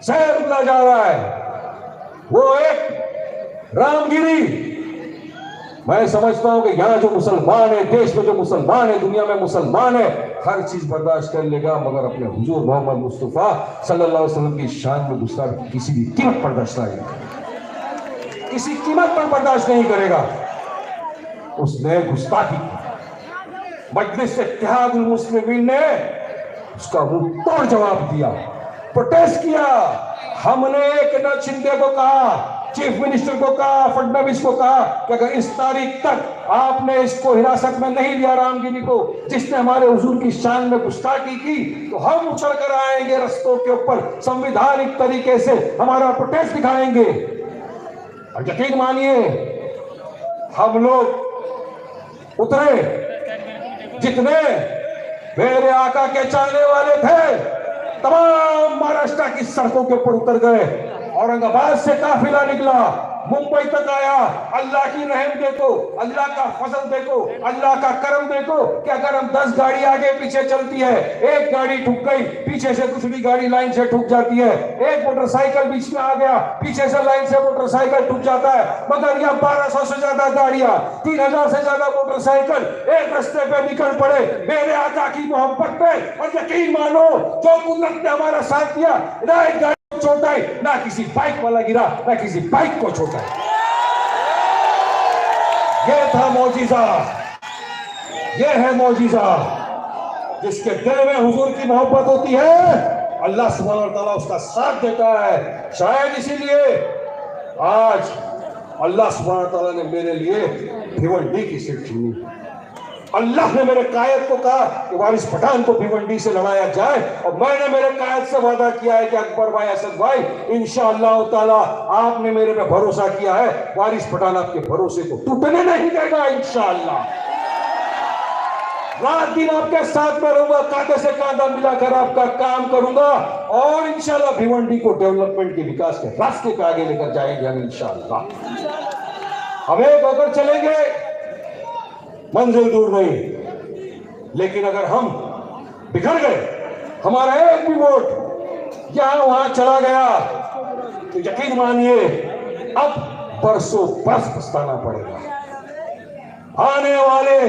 शहर उगला जा रहा है, वो एक रामगिरी। मैं समझता हूं कि यहां जो मुसलमान है, देश में जो मुसलमान है, दुनिया में मुसलमान है, हर चीज बर्दाश्त कर लेगा, मगर अपने हुजूर मोहम्मद मुस्तफा सल्लल्लाहु अलैहि वसल्लम की शान में गुस्ताखी किसी भी कीमत पर बर्दाश्त नहीं करेगा, किसी कीमत पर बर्दाश्त नहीं करेगा। उसने गुस्ताखी की, मजलिस इत्तेहादुल मुस्लिमीन ने उसका मुंह तोड़ जवाब दिया, प्रोटेस्ट किया। हमने एकनाथ शिंदे को कहा, चीफ मिनिस्टर को कहा, फडणवीस को कहा कि अगर इस तारीख तक आपने इसको हिरासत में नहीं लिया, रामगिरी को, जिसने हमारे हुजूर की शान में गुस्ताखी की, तो हम उतर कर आएंगे रस्तों के ऊपर, संविधानिक तरीके से हमारा प्रोटेस्ट दिखाएंगे। और यकीन मानिए हम लोग उतरे, जितने मेरे आका के चाहने वाले थे तमाम महाराष्ट्र की सड़कों के ऊपर उतर गए। औरंगाबाद से काफिला निकला, मुंबई तक आया। अल्लाह की रहम देखो, अल्लाह का फजल देखो, अल्लाह का करम देखो कि अगर हम 10 गाड़ी आगे पीछे चलती है, एक गाड़ी ठुक गई, पीछे से दूसरी गाड़ी लाइन से ठुक जाती है, एक मोटरसाइकिल बीच में आ गया, पीछे से लाइन से मोटरसाइकिल ठुक जाता है। मगर यहाँ 1200 से ज्यादा गाड़ियां, 3000 से ज्यादा मोटरसाइकिल एक रास्ते पे निकल पड़े मेरे आका की मोहब्बत पे। और यकीन मानो जो कुदरत ने हमारा साथ दिया, ना एक गाड़ी छोटा है, ना किसी बाइक वाला गिरा, ना किसी बाइक को छोटा है। ये था मौजिजा, ये है मौजिजा। जिसके दिल में हुजूर की मोहब्बत होती है, अल्लाह सुब्हानहू व तआला उसका साथ देता है। शायद इसीलिए आज अल्लाह सुब्हानहू व तआला ने मेरे लिए भिवंडी की सीट चुनी। अल्लाह ने मेरे कायद को कहा कि वारिस पठान को भिवंडी से लड़ाया जाए, और मैंने मेरे कायद से वादा किया है कि अकबर भाई, असद भाई, इंशाअल्लाह ताला आपने मेरे पे भरोसा किया है, वारिस पठान आपके भरोसे को टूटने नहीं देगा। इंशाअल्लाह रात दिन आपके साथ में रहूंगा, कांधे से कांधा मिलाकर आपका काम करूंगा, और इंशाअल्लाह भिवंडी को डेवलपमेंट के विकास के रास्ते पे आगे लेकर जाएंगे हम। इंशाअल्लाह हम एक होकर चलेंगे, मंजिल दूर नहीं। लेकिन अगर हम बिखर गए, हमारा एक भी वोट यहां वहां चला गया, तो यकीन मानिए अब बरसों बरस पछताना पड़ेगा। आने वाले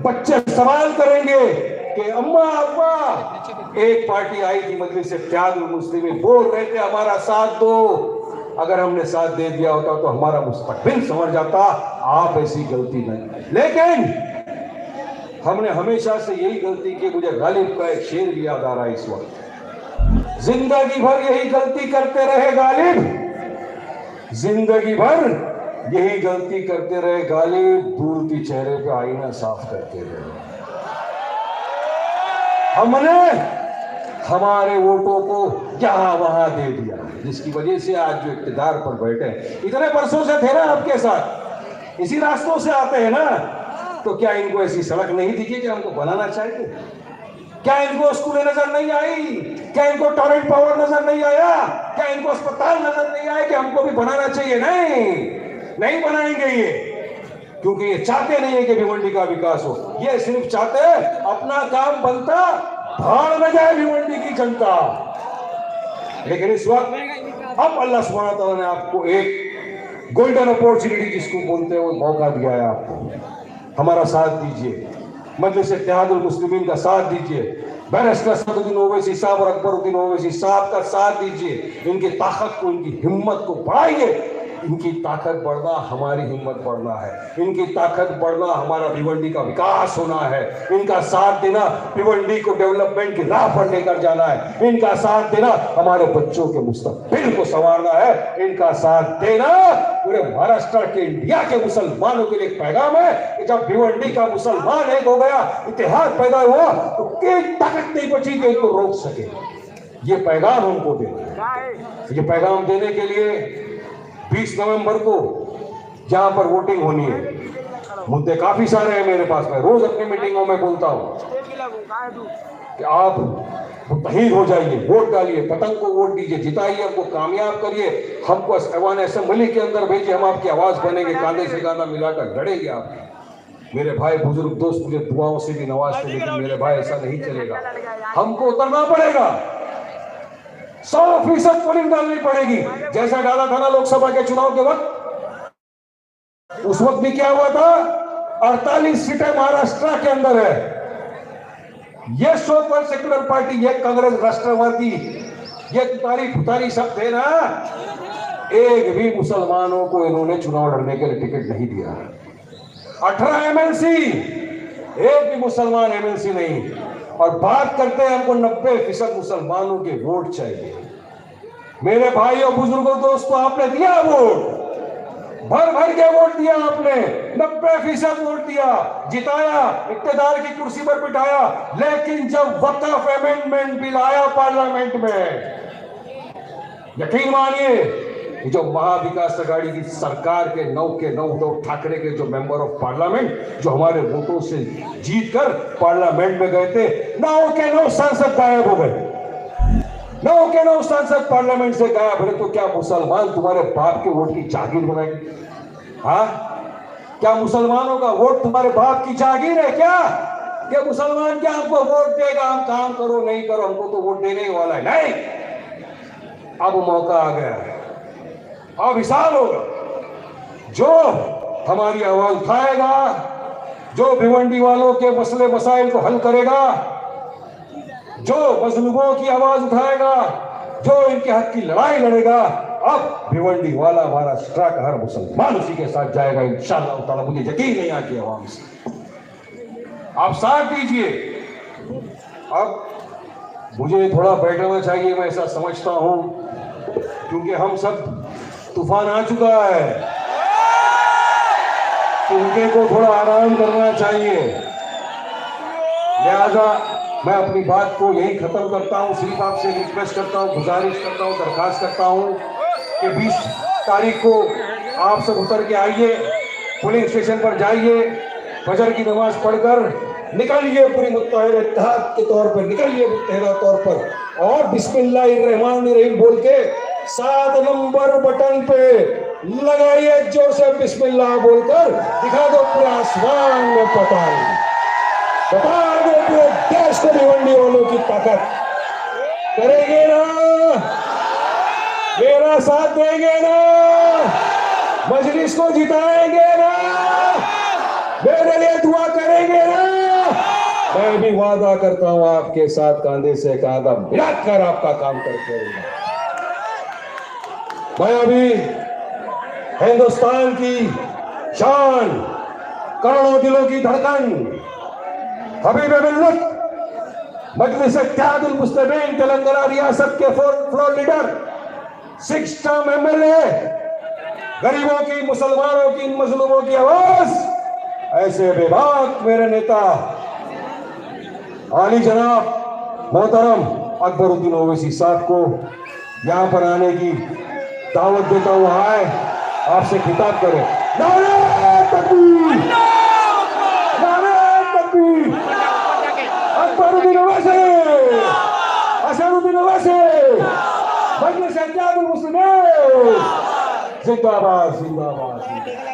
बच्चे सवाल करेंगे कि अम्मा अम्मा, एक पार्टी आई थी मजलिस इत्तेहादुल मुस्लिमीन, बोल रहे थे हमारा साथ दो, अगर हमने साथ दे दिया होता तो हमारा मुस्तकबिल संवर जाता। आप ऐसी गलती नहीं, लेकिन हमने हमेशा से यही गलती की। मुझे गालिब का एक शेर भी याद आ रहा है इस वक्त, जिंदगी भर यही गलती करते रहे गालिब, जिंदगी भर यही गलती करते रहे गालिब, दूल्हती चेहरे पे आईना साफ करते रहे। हमने हमारे वोटों को यहां वहां दे दिया, जिसकी वजह से आज जो इक़्तिदार पर बैठे, इतने बरसों से थे ना आपके साथ, इसी रास्तों से आते हैं ना, तो क्या इनको ऐसी सड़क नहीं दिखी कि हमको बनाना चाहिए? क्या इनको स्कूलें नजर नहीं आई? क्या इनको टॉरेंट पावर नजर नहीं आया? क्या इनको अस्पताल नजर नहीं आए कि हमको भी बनाना चाहिए? नहीं बनाएंगे ये, क्योंकि ये चाहते नहीं है कि भिवंडी का विकास हो। ये सिर्फ चाहते हैं अपना काम बनता, भाड़ में जाए भिवंडी की जनता। लेकिन इस वक्त अब अल्लाह सुब्हानहू व तआला ने आपको एक गोल्डन अपॉर्चुनिटी जिसको बोलते हैं वो मौका दिया है आपको। हमारा साथ दीजिए, मजलिस इत्तेहादुल मुस्लिमीन का साथ दीजिए, बैरिस्टर सदुद्दीन ओवैसी साहब और अकबरुद्दीन ओवैसी साहब का साथ दीजिए। इनकी ताकत को, इनकी हिम्मत को बढ़ाइए। इनकी ताकत बढ़ना हमारी हिम्मत बढ़ना है, इनकी ताकत बढ़ना हमारा भिवंडी का विकास होना है, इनका साथ देना भिवंडी को डेवलपमेंट की राह पर लेकर जाना है, इनका साथ देना हमारे बच्चों के मुस्तकबिल को संवारना है, इनका साथ देना पूरे महाराष्ट्र के, इंडिया के मुसलमानों के लिए एक पैगाम है कि जब भिवंडी का मुसलमान एक हो गया, इतिहाद पैदा हुआ, तो कोई ताकत नहीं बची कि इनको रोक सके। ये पैगाम हमको देना है। ये पैगाम देने के लिए 20 नवंबर को जहां पर वोटिंग होनी है, मुद्दे काफी सारे हैं मेरे पास। मैं रोज अपनी मीटिंगों में बोलता हूं कि आप मुत्तहिद हो जाइए, वोट डालिए, पतंग को वोट दीजिए, जिताइए, हमको कामयाब करिए, हमको ऐवान असेंबली के अंदर भेजिए, हम आपकी आवाज बनेंगे, कांधे से कांधा मिलाकर लड़ेंगे आप। मेरे भाई बुजुर्ग दोस्त मुझे दुआओं से भी नवाजते, लेकिन मेरे भाई ऐसा नहीं चलेगा, हमको उतरना पड़ेगा। 100% पोलिंग डालनी पड़ेगी, जैसा डाला था ना लोकसभा के चुनाव के वक्त। उस वक्त भी क्या हुआ था, 48 सीटें महाराष्ट्र के अंदर है। ये शो पर सेक्युलर पार्टी, ये कांग्रेस, राष्ट्रवादी, ये तुतारी फुतारी सब थे ना, एक भी मुसलमानों को इन्होंने चुनाव लड़ने के लिए टिकट नहीं दिया। 18 एमएलसी, एक भी मुसलमान एमएलसी नहीं। और बात करते हैं हमको 90% मुसलमानों के वोट चाहिए। मेरे भाई और बुजुर्गों, दोस्तों, आपने दिया वोट, भर भर के वोट दिया आपने, 90% वोट दिया, जिताया, इक्तदार की कुर्सी पर बिठाया। लेकिन जब वक्फ अमेंडमेंट बिल आया पार्लियामेंट में, यकीन मानिए जो महाविकास आघाड़ी की सरकार के 9 के 9 उद्धव ठाकरे के जो मेंबर ऑफ पार्लियामेंट, जो हमारे वोटों से जीतकर पार्लियामेंट में गए थे, 9 के 9 सांसद गायब हो गए। 9 के 9 सांसद पार्लियामेंट से गायब है। तो क्या मुसलमान तुम्हारे बाप के वोट की जागीर बनाएंगे? हाँ, क्या मुसलमानों का वोट तुम्हारे बाप की जागीर है क्या? क्या मुसलमान क्या हमको वोट देगा, हम काम करो नहीं करो, हमको तो वोट देने ही वाला है? नहीं, अब मौका आ गया है, अब विशाल होगा। जो हमारी आवाज उठाएगा, जो भिवंडी वालों के मसले मसाइल को हल करेगा, जो मजलूमों की आवाज उठाएगा, जो इनके हक की लड़ाई लड़ेगा, अब भिवंडी वाला महाराष्ट्र का हर मुसलमान उसी के साथ जाएगा इंशाअल्लाह ताला। मुझे यकीन नहीं आती आवाम से, आप साथ दीजिए। अब मुझे थोड़ा बैठना चाहिए, मैं ऐसा समझता हूं, क्योंकि हम सब तूफान आ चुका है, उनके को थोड़ा आराम करना चाहिए। लिहाजा मैं अपनी बात को यही खत्म करता हूं। सिर्फ आपसे रिक्वेस्ट करता हूं, गुजारिश करता हूं, दरखास्त करता हूं कि 20 तारीख को आप सब उतर के आइए, पुलिस स्टेशन पर जाइए, फजर की नमाज पढ़कर निकलिए, पूरी मुत्तहिदा इत्तेहाद के तौर पर निकलिए, मुत्तहिदा तौर पर, और बिस्मिल्लाहिर्रहमानिर्रहीम बोल के 7 नंबर बटन पे लगाइए, जोर से बिस्मिल्लाह बोलकर दिखा दो पूरे आसमान में पताल, बता दो पूरे देश को भिवंडी वालों की ताकत। करेंगे ना? मेरा साथ देंगे ना? मजलिस को जिताएंगे ना? मेरे लिए दुआ करेंगे ना? मैं भी वादा करता हूं आपके साथ कंधे से कंधा मिलाकर आपका काम करके रहूंगा। मैं अभी हिंदुस्तान की शान, करोड़ों दिलों की धड़कन, हबीब मिल्लत, मजलिस इत्तेहादुल मुस्लिमीन तेलंगाना रियासत के फ्लोर लीडर, 6 टर्म एमएलए, गरीबों की, मुसलमानों की, मजलूमों की आवाज, ऐसे बेबाक मेरे नेता आली जनाब मोहतरम अकबरुद्दीन ओवैसी साहब को यहां पर आने की दावत देता हूं। आए, आपसे खिताब करें। नारे तकबीर, नारे तकबीर, अकबरुद्दीन ओवैसी, असदुद्दीन ओवैसी, मजलिस इत्तेहादुल मुस्लिमीन जिंदाबाद, जिंदाबाद, जिंदाबाद।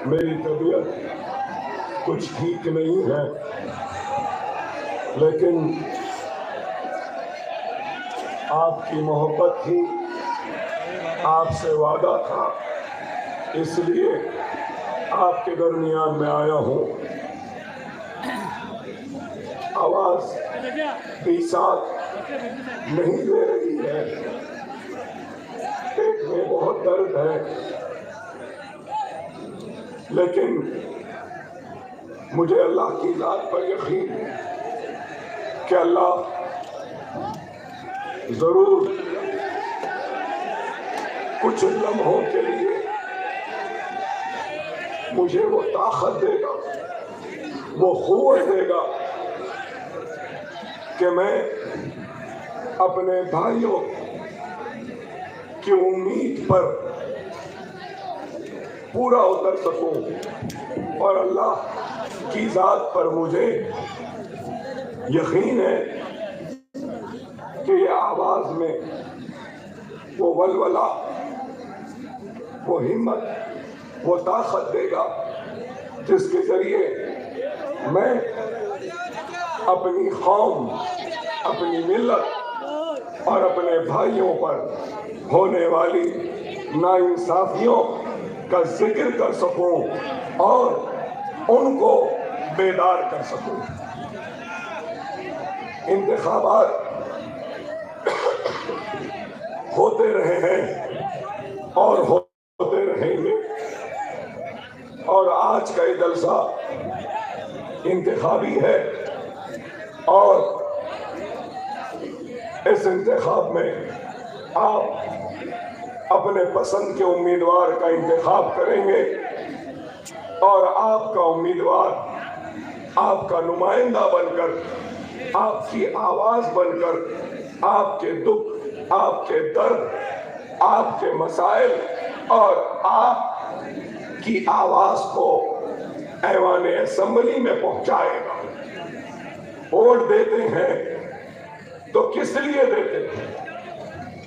मेरी तबीयत कुछ ठीक नहीं है, लेकिन आपकी मोहब्बत थी, आपसे वादा था, इसलिए आपके दरमियान में आया हूँ। आवाज भी साथ नहीं दे रही है, पेट में बहुत दर्द है, लेकिन मुझे अल्लाह की ज़ात पर यकीन है कि अल्लाह जरूर कुछ लम्हों के लिए मुझे वो ताकत देगा, वो क़ुव्वत देगा कि मैं अपने भाइयों कि उम्मीद पर पूरा उतर सकूं, और अल्लाह की जात पर मुझे यकीन है कि ये आवाज में वो वलवला, वो हिम्मत, वो ताकत देगा जिसके जरिए मैं अपनी कौम, अपनी मिल्लत और अपने भाइयों पर होने वाली नाइंसाफियों का जिक्र कर सकूं और उनको बेदार कर सकूं। इंतखाबात होते रहे हैं और होते रहेंगे, और आज का ये जलसा इंतखाबी है, और इस इंतखाब में आप अपने पसंद के उम्मीदवार का इंतखाब करेंगे, और आपका उम्मीदवार आपका नुमाइंदा बनकर, आपकी आवाज बनकर आपके दुख, आपके दर्द, आपके मसाइल और आपकी आवाज को ऐवान असेंबली में पहुंचाएगा। वोट देते हैं तो किस लिए देते हैं?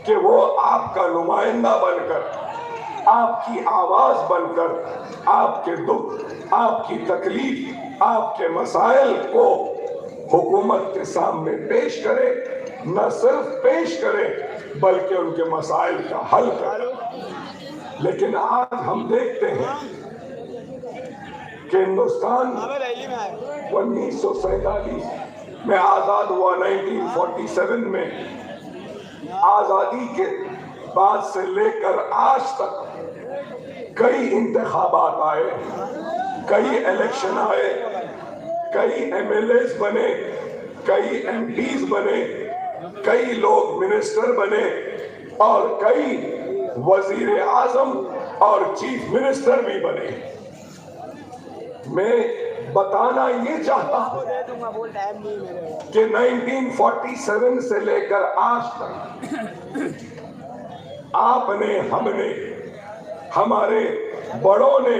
कि वो आपका नुमाइंदा बनकर, आपकी आवाज बनकर आपके दुख, आपकी तकलीफ, आपके मसाइल को हुकूमत के सामने पेश करे। न सिर्फ पेश करे बल्कि उनके मसाइल का हल करे। लेकिन आज हम देखते हैं कि हिंदुस्तान 1947 में आजाद हुआ, 1947 में आजादी के बाद से लेकर आज तक कई इंतखाबात आए, कई इलेक्शन आए, कई एमएलएस बने, कई एमपीज बने, कई लोग मिनिस्टर बने और कई वजीर आजम और चीफ मिनिस्टर भी बने। मैं बताना ये चाहता हूं कि 1947 से लेकर आज तक आपने, हमने, हमारे बड़ों ने,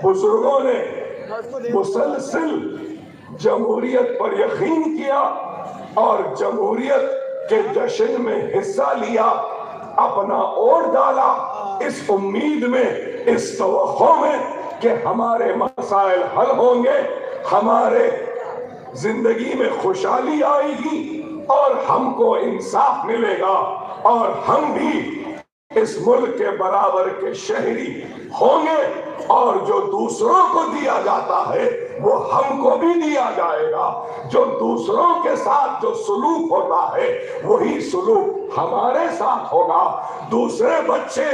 बुजुर्गों ने मुसलसल जमहूरियत पर यकीन किया और जमहूरियत के जश्न में हिस्सा लिया, अपना वोट डाला इस उम्मीद में, इस तवक्को में कि हमारे मसाइल हल होंगे, हमारे जिंदगी में खुशहाली आएगी और हमको इंसाफ मिलेगा और हम भी इस मुल्क के बराबर के शहरी होंगे, और जो दूसरों को दिया जाता है वो हमको भी दिया जाएगा। जो दूसरों के साथ जो सुलूक होता है वही सुलूक हमारे साथ होगा। दूसरे बच्चे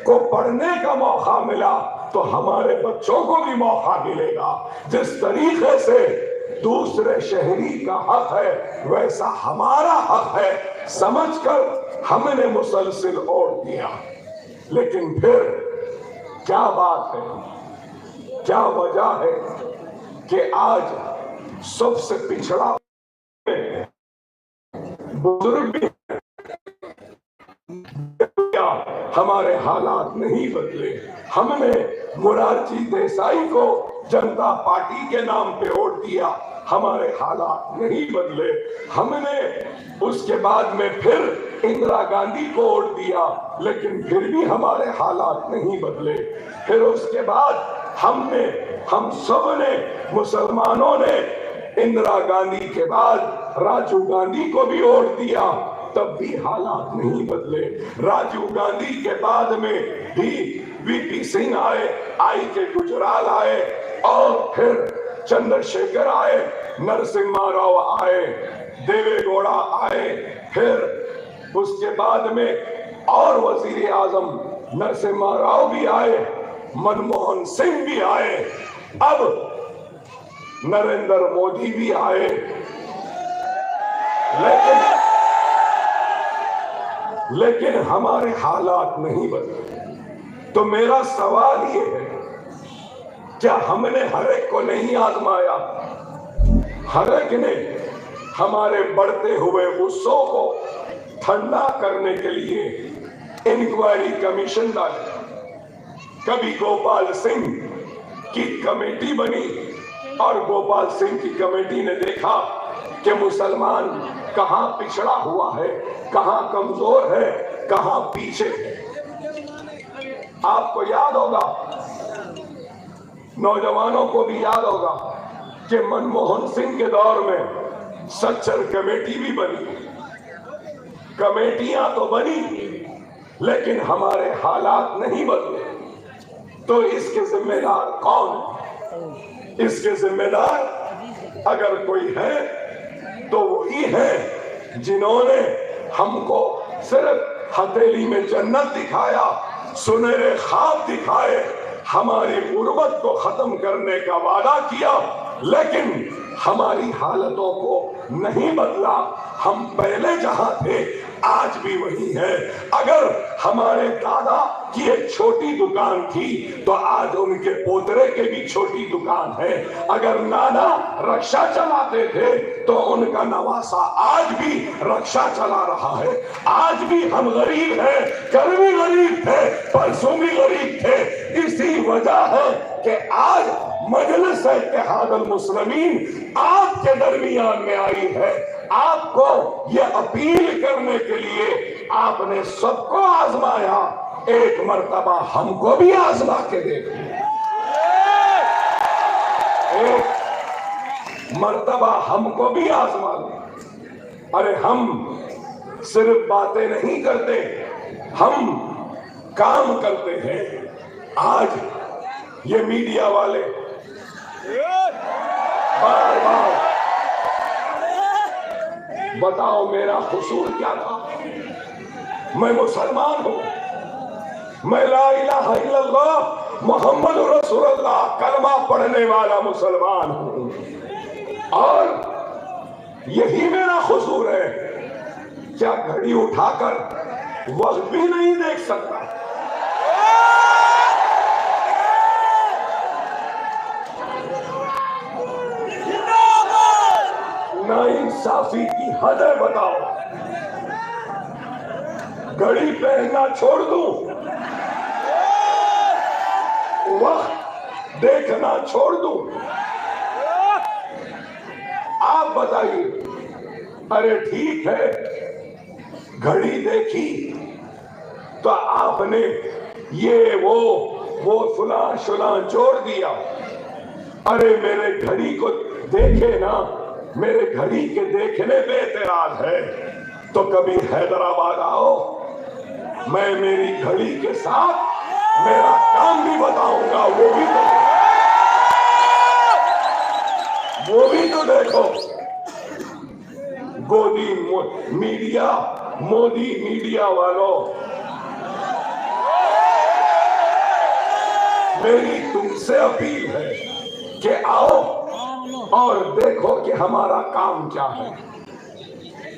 को पढ़ने का मौका मिला तो हमारे बच्चों को भी मौका मिलेगा। जिस तरीके से दूसरे शहरी का हक है वैसा हमारा हक है समझकर हमने मुसलसल वोट दिया। लेकिन फिर क्या बात है, क्या वजह है कि आज सबसे पिछड़ा बुजुर्ग भी हमारे हालात नहीं बदले। हमने मोरारजी देसाई को जनता पार्टी के नाम पे वोट दिया, हमारे हालात नहीं बदले। हमने उसके बाद में फिर इंदिरा गांधी को वोट दिया, लेकिन फिर भी हमारे हालात नहीं बदले। फिर उसके बाद हम सब ने, मुसलमानों ने इंदिरा गांधी के बाद राजीव गांधी को भी वोट दिया, तब भी हालात नहीं बदले। राजीव गांधी के बाद में भी वीपी सिंह आए, आई के गुजराल आए, और फिर चंद्रशेखर आए, नरसिम्हा राव आए, देवेगौड़ा आए, फिर उसके बाद में और वजीर आजम नरसिम्हा राव भी आए, मनमोहन सिंह भी आए, अब नरेंद्र मोदी भी आए। लेकिन हमारे हालात नहीं बदले। तो मेरा सवाल ये है, क्या हमने हर एक को नहीं आजमाया? हर एक ने हमारे बढ़ते हुए गुस्सों को ठंडा करने के लिए इंक्वायरी कमीशन डाले, कभी गोपाल सिंह की कमेटी बनी और गोपाल सिंह की कमेटी ने देखा कि मुसलमान कहां पिछड़ा हुआ है, कहां कमजोर है, कहां पीछे है। आपको याद होगा, नौजवानों को भी याद होगा कि मनमोहन सिंह के दौर में सच्चर कमेटी भी बनी। कमेटियां तो बनी लेकिन हमारे हालात नहीं बदले। तो इसके जिम्मेदार कौन? इसके जिम्मेदार अगर कोई है तो वही है जिन्होंने हमको सिर्फ हथेली में जन्नत दिखाया, सुनहरे ख्वाब दिखाए, हमारी गुर्बत को खत्म करने का वादा किया, लेकिन हमारी हालतों को नहीं बदला। हम पहले जहां थे आज भी वही है। अगर हमारे दादा की एक छोटी दुकान थी तो आज उनके पोतरे के भी छोटी दुकान है। अगर नाना रक्षा चलाते थे तो उनका नवासा आज भी रक्षा चला रहा है। आज भी हम गरीब हैं, कल भी गरीब थे, परसों भी गरीब थे। इसी वजह है कि आज मजलिस इत्तेहादुल मुस्लिमीन आपके दरमियान में आई है। आपको यह अपील करने के लिए आपने सबको आजमाया, एक मर्तबा हमको भी आजमा के देखिए। एक मर्तबा हमको भी आजमा ले। अरे हम सिर्फ बातें नहीं करते, हम काम करते हैं। आज ये मीडिया वाले बार बार बताओ मेरा कसूर क्या था? मैं मुसलमान हूं, मैं ला इलाहा इल्लल्लाह मोहम्मद रसूलुल्लाह कलमा पढ़ने वाला मुसलमान हूं और यही मेरा कसूर है। क्या घड़ी उठाकर वक्त भी नहीं देख सकता? नाइंसाफी की हद है, बताओ। घड़ी पहनना छोड़ दूं, वक्त देखना छोड़ दूं? आप बताइए। अरे ठीक है, घड़ी देखी तो आपने ये वो फुला शुला जोड़ दिया। अरे मेरे घड़ी को देखे ना, मेरे घड़ी के देखने पे एतराज है तो कभी हैदराबाद आओ, मैं मेरी घड़ी के साथ मेरा काम भी बताऊंगा। वो भी तो देखो। गोदी मीडिया, मोदी मीडिया वालों, मेरी तुमसे अपील है कि आओ और देखो कि हमारा काम क्या है।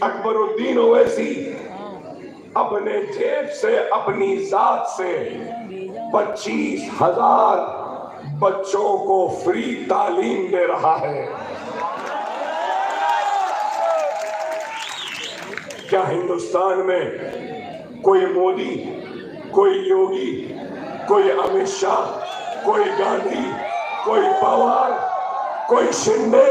अकबरुद्दीन ओवैसी अपने जेब से, अपनी जात से 25,000 बच्चों को फ्री तालीम दे रहा है। क्या हिंदुस्तान में कोई मोदी, कोई योगी, कोई अमित शाह, कोई गांधी, कोई पवार, कोई शिंदे,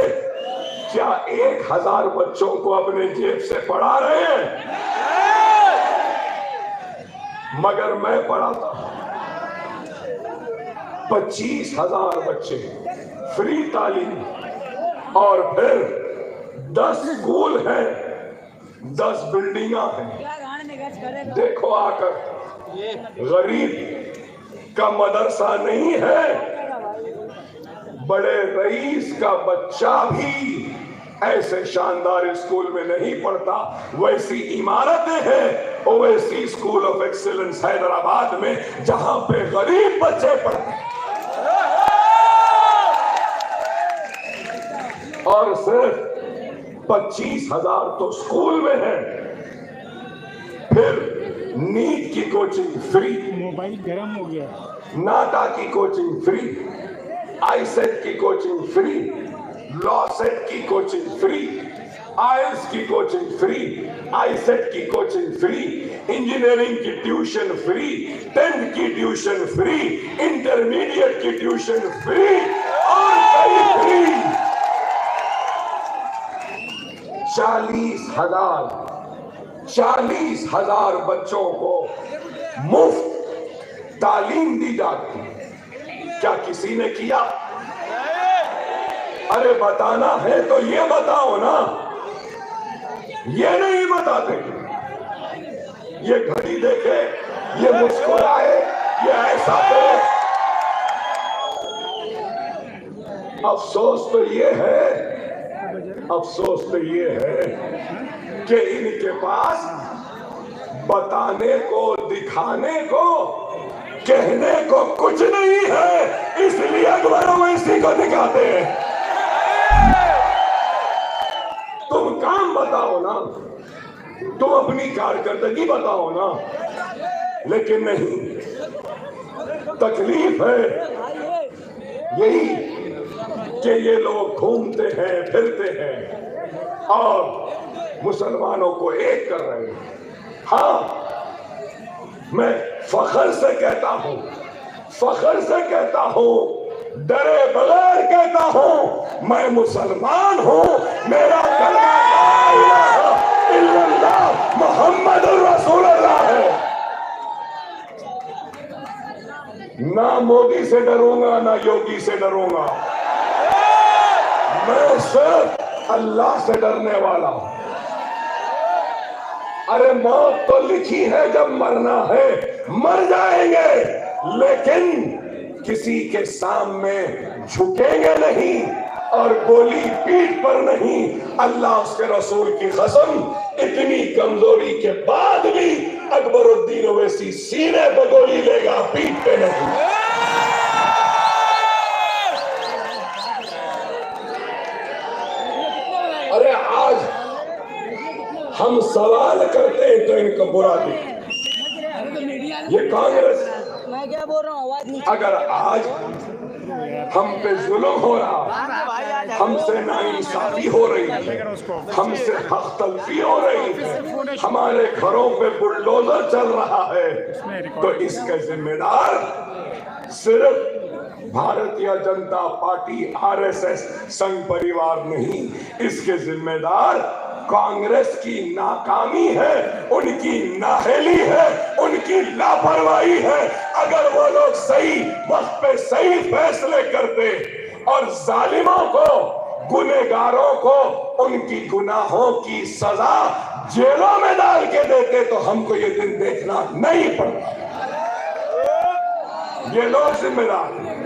क्या 1,000 बच्चों को अपने जेब से पढ़ा रहे हैं? मगर मैं पढ़ाता हूं 25,000 बच्चे फ्री तालीम, और फिर 10 स्कूल हैं, 10 बिल्डिंगा हैं। देखो आकर, गरीब का मदरसा नहीं है, बड़े रईस का बच्चा भी ऐसे शानदार स्कूल में नहीं पढ़ता। वैसी इमारतें हैं Owaisi school of excellence Hyderabad में, जहां पे गरीब बच्चे पढ़ते हैं। और सिर्फ 25,000 तो स्कूल में है। फिर नीट की कोचिंग फ्री, मोबाइल गर्म हो गया, नाटा की कोचिंग फ्री, आईसेट की कोचिंग फ्री, लॉ सेट की कोचिंग फ्री, आईएलटीएस की कोचिंग फ्री, आईसेट की कोचिंग फ्री, इंजीनियरिंग की ट्यूशन फ्री, 10th की ट्यूशन फ्री, इंटरमीडिएट की ट्यूशन फ्री और कई फ्री। 40,000 बच्चों को मुफ्त तालीम दी जाती। क्या किसी ने किया? अरे बताना है तो ये बताओ ना, ये नहीं बताते। ये घड़ी देखे, ये मुस्कुराए, ये ऐसा करे। अफसोस तो ये है, अफसोस तो ये है कि इनके पास बताने को, दिखाने को, कहने को कुछ नहीं है, इसलिए अकबर ओवैसी को दिखाते हैं। तुम काम बताओ ना, तुम अपनी कारकर्दगी बताओ ना, लेकिन नहीं। तकलीफ है यही कि ये लोग घूमते हैं, फिरते हैं और मुसलमानों को एक कर रहे हैं। हाँ, मैं फख्र से कहता हूं, फख्र से कहता हूं, डरे बगैर कहता हूं, मैं मुसलमान हूं। मेरा कलमा ला इलाहा इल्लल्लाह मुहम्मदुर रसूलुल्लाह है। ना मोदी से डरूंगा, ना योगी से डरूंगा, मैं सिर्फ अल्लाह से डरने वाला हूं। अरे मौत तो लिखी है, जब मरना है मर जाएंगे, लेकिन किसी के सामने झुकेंगे नहीं और गोली पीठ पर नहीं। अल्लाह उसके रसूल की कसम, इतनी कमजोरी के बाद भी अकबरुद्दीन ओवैसी सीने पर गोली लेगा, पीठ पे नहीं। अरे आज हम सवाल करते हैं तो इनको बुरा दिखे। ये कांग्रेस, मैं क्या बोल रहा हूँ, आवाज नहीं। अगर आज हम पे जुल्म हो रहा, हमसे नाइंसाफी हो रही है, हमसे हक तलफी हो रही है, हमारे घरों पे बुलडोजर चल रहा है, तो इसका जिम्मेदार सिर्फ भारतीय जनता पार्टी, आरएसएस, संघ परिवार नहीं, इसके जिम्मेदार कांग्रेस की नाकामी है, उनकी नाअहली है, उनकी लापरवाही है। अगर वो लोग सही वक्त पे सही फैसले करते और जालिमों को, गुनहगारों को उनकी गुनाहों की सजा जेलों में डाल के देते, तो हमको ये दिन देखना नहीं पड़ता। ये लोग जिम्मेदार हैं,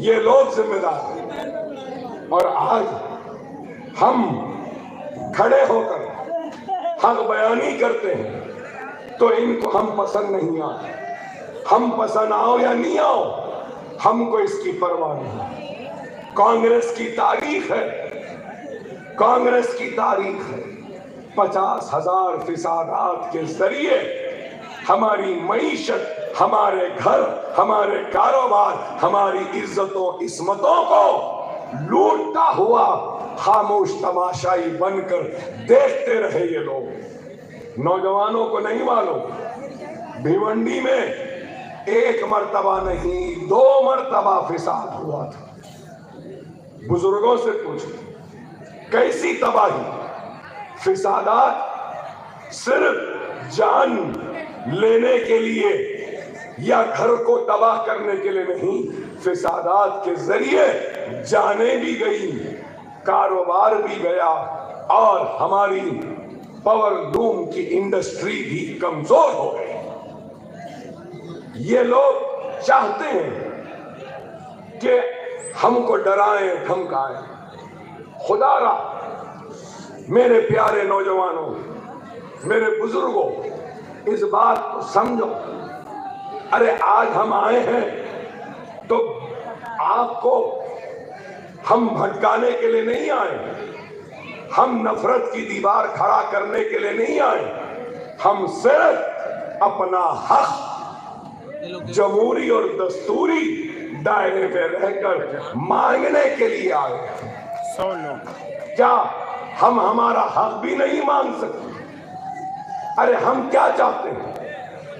ये लोग जिम्मेदार हैं। और आज हम खड़े होकर हक बयानी करते हैं तो इनको हम पसंद नहीं आते। हम पसंद आओ या नहीं आओ, हमको इसकी परवाह नहीं। कांग्रेस की तारीख है, कांग्रेस की तारीख है, 50,000 फिसादात के जरिए हमारी मईशत, हमारे घर, हमारे कारोबार, हमारी इज्जतों इस्मतों को लूटता हुआ खामोश तमाशाई बनकर देखते रहे ये लोग। नौजवानों को नहीं मालूम, भिवंडी में 1 मर्तबा नहीं 2 मर्तबा फिसाद हुआ था। बुजुर्गों से पूछो कैसी तबाही। फिसादात सिर्फ जान लेने के लिए या घर को तबाह करने के लिए नहीं, फिसादात के जरिए जाने भी गई, कारोबार भी गया और हमारी पावर लूम की इंडस्ट्री भी कमजोर हो गई। ये लोग चाहते हैं कि हमको डराएं, धमकाएं। खुदारा मेरे प्यारे नौजवानों, मेरे बुजुर्गों, इस बात को समझो। अरे आज हम आए हैं तो आपको हम भटकाने के लिए नहीं आए, हम नफरत की दीवार खड़ा करने के लिए नहीं आए, हम सिर्फ अपना हक जमहूरी और दस्तूरी दायरे में रहकर मांगने के लिए आए। 100 लोग। क्या हम हमारा हक भी नहीं मांग सकते? अरे हम क्या चाहते हैं?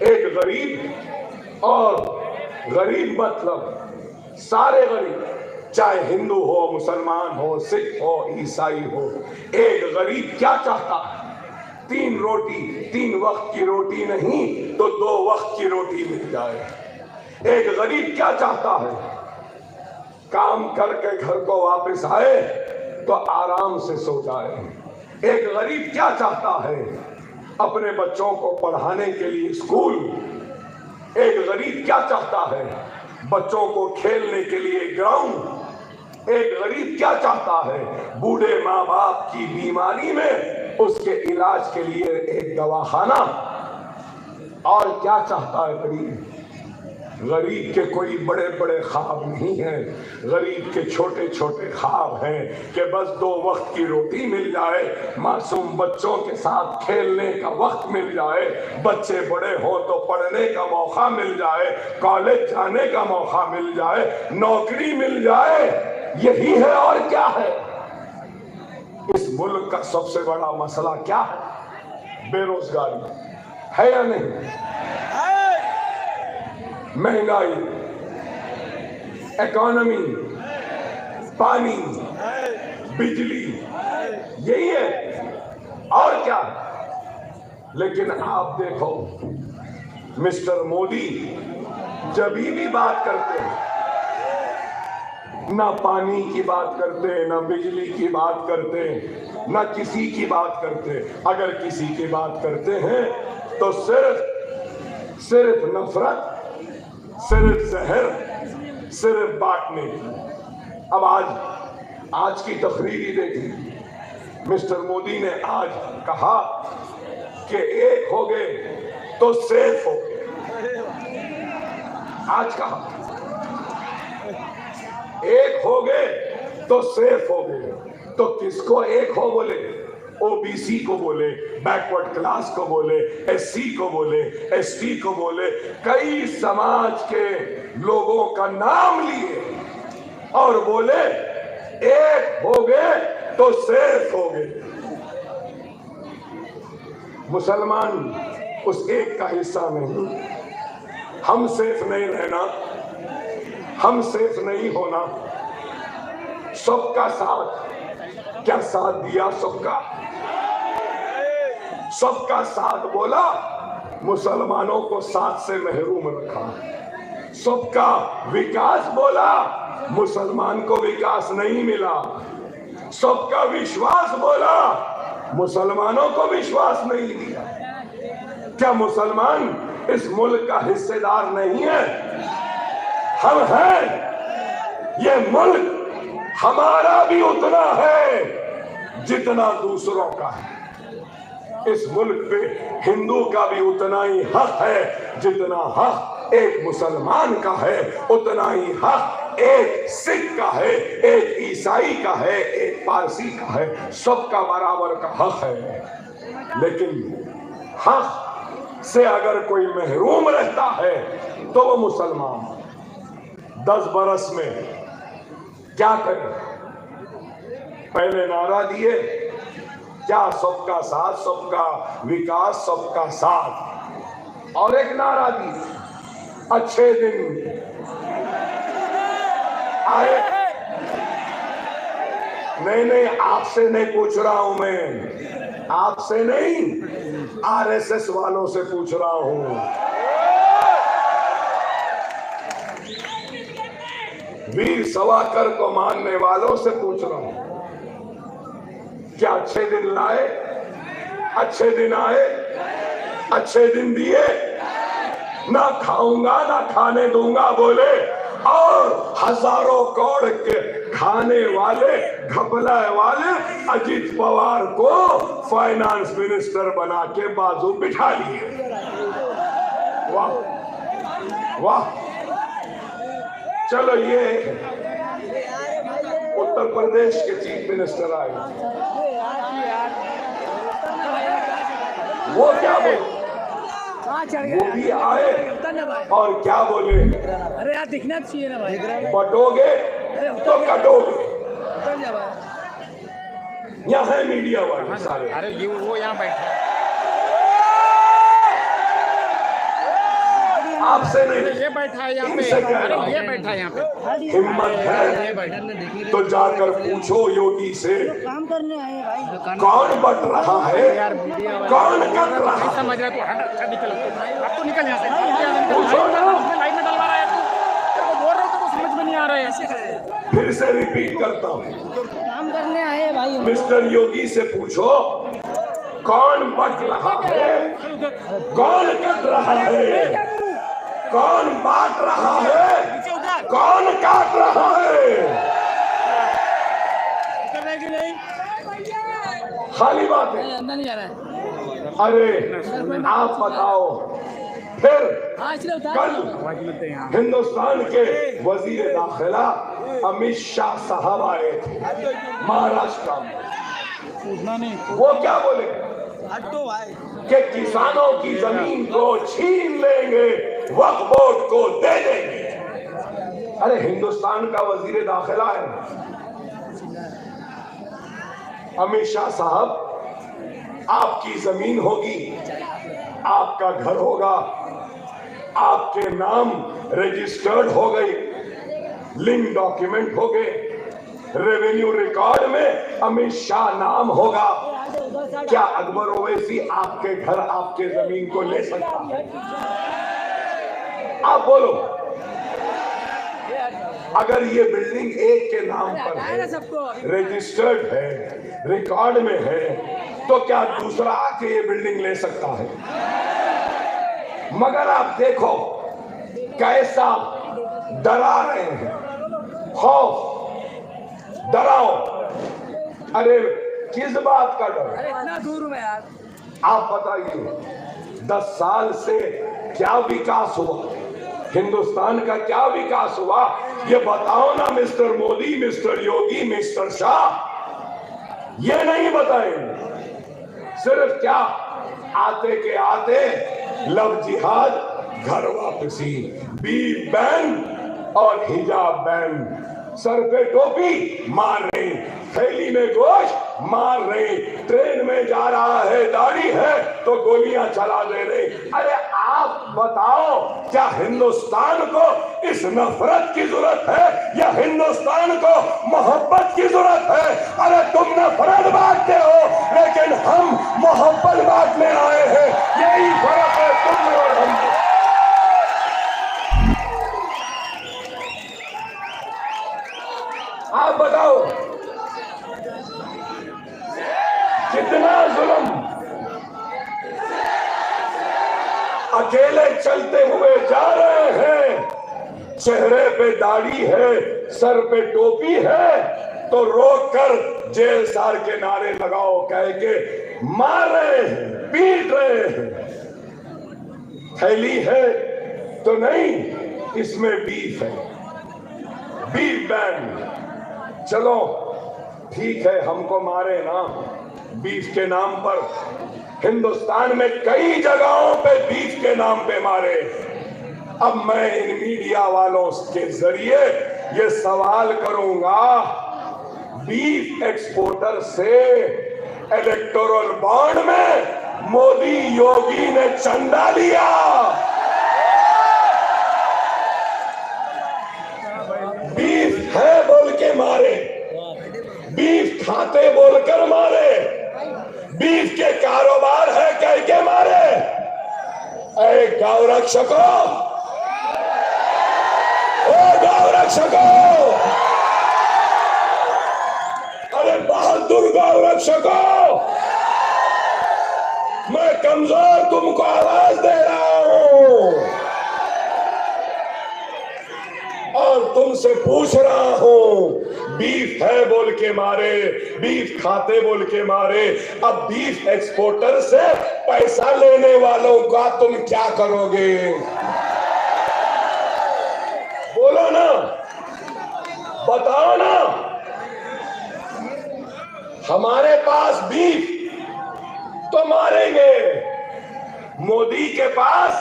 एक गरीब, और गरीब मतलब सारे गरीब, चाहे हिंदू हो, मुसलमान हो, सिख हो, ईसाई हो। एक गरीब क्या चाहता है? 3 रोटी, 3 वक्त की रोटी नहीं तो 2 वक्त की रोटी मिल जाए। एक गरीब क्या चाहता है? काम करके घर को वापस आए तो आराम से सो जाए। एक गरीब क्या चाहता है? अपने बच्चों को पढ़ाने के लिए स्कूल। एक गरीब क्या चाहता है? बच्चों को खेलने के लिए ग्राउंड। एक गरीब क्या चाहता है? बूढ़े माँ बाप की बीमारी में उसके इलाज के लिए एक दवाखाना। और क्या चाहता है गरीब? गरीब के कोई बड़े बड़े ख्वाब नहीं हैं। गरीब के छोटे छोटे ख्वाब हैं कि बस 2 वक्त की रोटी मिल जाए, मासूम बच्चों के साथ खेलने का वक्त मिल जाए, बच्चे बड़े हो तो पढ़ने का मौका मिल जाए, कॉलेज जाने का मौका मिल जाए, नौकरी मिल जाए। यही है और क्या है? इस मुल्क का सबसे बड़ा मसला क्या है? बेरोजगारी है या नहीं? महंगाई, इकोनॉमी, पानी, बिजली, यही है और क्या? लेकिन आप देखो, मिस्टर मोदी जब भी बात करते हैं, ना पानी की बात करते, ना बिजली की बात करते, ना किसी की बात करते। अगर किसी की बात करते हैं तो सिर्फ नफरत, सिर्फ जहर, सिर्फ बांटने की। अब आज की तकरीर देखी, मिस्टर मोदी ने आज कहा कि एक हो गए तो सेफ हो गए। आज कहा एक हो गए तो सेफ हो गए। तो किसको एक हो बोले? ओबीसी को बोले, बैकवर्ड क्लास को बोले, एससी को बोले, एसटी को बोले, कई समाज के लोगों का नाम लिए और बोले एक हो गए तो सेफ हो गए। मुसलमान उस एक का हिस्सा नहीं। हम सेफ नहीं रहना, हम सेफ नहीं होना। सबका साथ, क्या साथ दिया? सबका साथ बोला, मुसलमानों को साथ से महरूम रखा। सबका विकास बोला, मुसलमान को विकास नहीं मिला। सबका विश्वास बोला, मुसलमानों को विश्वास नहीं दिया। क्या मुसलमान इस मुल्क का हिस्सेदार नहीं है? हम हैं। ये मुल्क हमारा भी उतना है जितना दूसरों का है। इस मुल्क पे हिंदू का भी उतना ही हक है जितना हक एक मुसलमान का है, उतना ही हक एक सिख का है, एक ईसाई का है, एक पारसी का है। सबका बराबर का हक है। लेकिन हक से अगर कोई महरूम रहता है तो वो मुसलमान 10 बरस में क्या करे? पहले नारा दिए क्या? सबका साथ, सबका विकास, सबका साथ। और एक नारा दी, अच्छे दिन आए। नहीं, आपसे नहीं पूछ रहा हूं मैं, आपसे नहीं, आरएसएस वालों से पूछ रहा हूं। वीर सावरकर को मानने वालों से पूछ रहा हूं, क्या अच्छे दिन लाए? अच्छे दिन आए? अच्छे दिन दिए? ना खाऊंगा ना खाने दूंगा बोले, और हजारों करोड़ के खाने वाले, घपला वाले अजीत पवार को फाइनेंस मिनिस्टर बना के बाजू बिठा लिए। वाह वाह। चलो, ये उत्तर प्रदेश के चीफ मिनिस्टर आए, वो क्या बोले? वो भी आए और क्या बोले? अरे यार दिखना चाहिए ना भाई। बटोगे तो कटोगे। यहाँ है मीडिया वाले सारे। अरे ये वो यहाँ बैठे आपसे नहीं, ये बैठा है यहाँ पे, इनसे कह रहा अरे ये हूं। बैठा है यहाँ पे, हिम्मत है तो जाकर पूछो योगी से, काम करने आए भाई। कौन बट रहा है, कौन कर रहा नहीं है। समझ रहा तू, हट निकल, अब तो निकल यहाँ से, पूछो ना। लाइन में डलवा रहा है तू, तेरे को बोल रहा हूँ तो समझ में नहीं आ रहा है। फिर से रिपीट करता हूँ, काम करने आए भाई। मिस्टर योगी से पूछो कौन बट रहा है, कौन कर रहा है, कौन बांट रहा है, कौन काट रहा है। खाली बात है। अंदर नहीं जा रहा है। अरे आप बताओ, फिर कल हिंदुस्तान के वजीर दाखिला अमित शाह साहब आए थे महाराष्ट्र में। वो क्या बोले कि किसानों की जमीन को छीन लेंगे, वक्फ बोर्ड को दे देंगे। अरे हिंदुस्तान का वजीर दाखिला है अमित शाह साहब, आपकी जमीन होगी, आपका घर होगा, आपके नाम रजिस्टर्ड हो गई, लिंक डॉक्यूमेंट हो गए, रेवेन्यू रिकॉर्ड में अमित शाह नाम होगा। क्या अकबर ओवैसी आपके घर, आपके जमीन को ले सकता है? आप बोलो। अगर ये बिल्डिंग एक के नाम पर है, रजिस्टर्ड है, रिकॉर्ड में है, तो क्या दूसरा आके ये बिल्डिंग ले सकता है? मगर आप देखो कैसा डरा रहे हैं, खौफ, डराओ। अरे किस बात का डर? इतना दूर में यार। आप बताइए 10 साल से क्या विकास हुआ, हिंदुस्तान का क्या विकास हुआ, ये बताओ ना मिस्टर मोदी, मिस्टर योगी, मिस्टर शाह। ये नहीं बताएंगे। सिर्फ क्या, आते के आते लव जिहाद, घर वापसी, बीफ बैन और हिजाब बैन, सर पे टोपी मार रहे, थैली में गोश्त मार रहे, ट्रेन में जा रहा है, दाढ़ी है तो गोलियां चला दे रहे। अरे आप बताओ, क्या हिंदुस्तान को इस नफरत की जरूरत है या हिंदुस्तान को मोहब्बत की जरूरत है? अरे तुम नफरत बांटते हो, लेकिन हम मोहब्बत बांटने आए हैं। यही फर्क है तुम में और हम में। आप बताओ कितना जुल्म, अकेले चलते हुए जा रहे हैं, चेहरे पे दाढ़ी है, सर पे टोपी है, तो रोक कर जेल सार के नारे लगाओ कह के मार रहे हैं, पीट रहे हैं। थैली है तो नहीं, इसमें बीफ है, बीफ बैन। चलो ठीक है, हमको मारे ना बीफ के नाम पर, हिंदुस्तान में कई जगहों पे बीफ के नाम पे मारे। अब मैं इन मीडिया वालों के जरिए ये सवाल करूंगा, बीफ एक्सपोर्टर से इलेक्टोरल बॉन्ड में मोदी योगी ने चंदा लिया, बीफ है बोल के मारे, बीफ खाते बोलकर मारे, बीफ के कारोबार है कह के मारे। ऐ गौ रक्षकों, ओ गौ रक्षकों, अरे बहादुर गौ रक्षकों, मैं कमजोर तुमको आवाज दे रहा हूं और तुमसे पूछ रहा हूं, बीफ है बोल के मारे, बीफ खाते बोल के मारे, अब बीफ एक्सपोर्टर से पैसा लेने वालों का तुम क्या करोगे? बोलो ना, बताओ ना। हमारे पास बीफ तो मारेंगे, मोदी के पास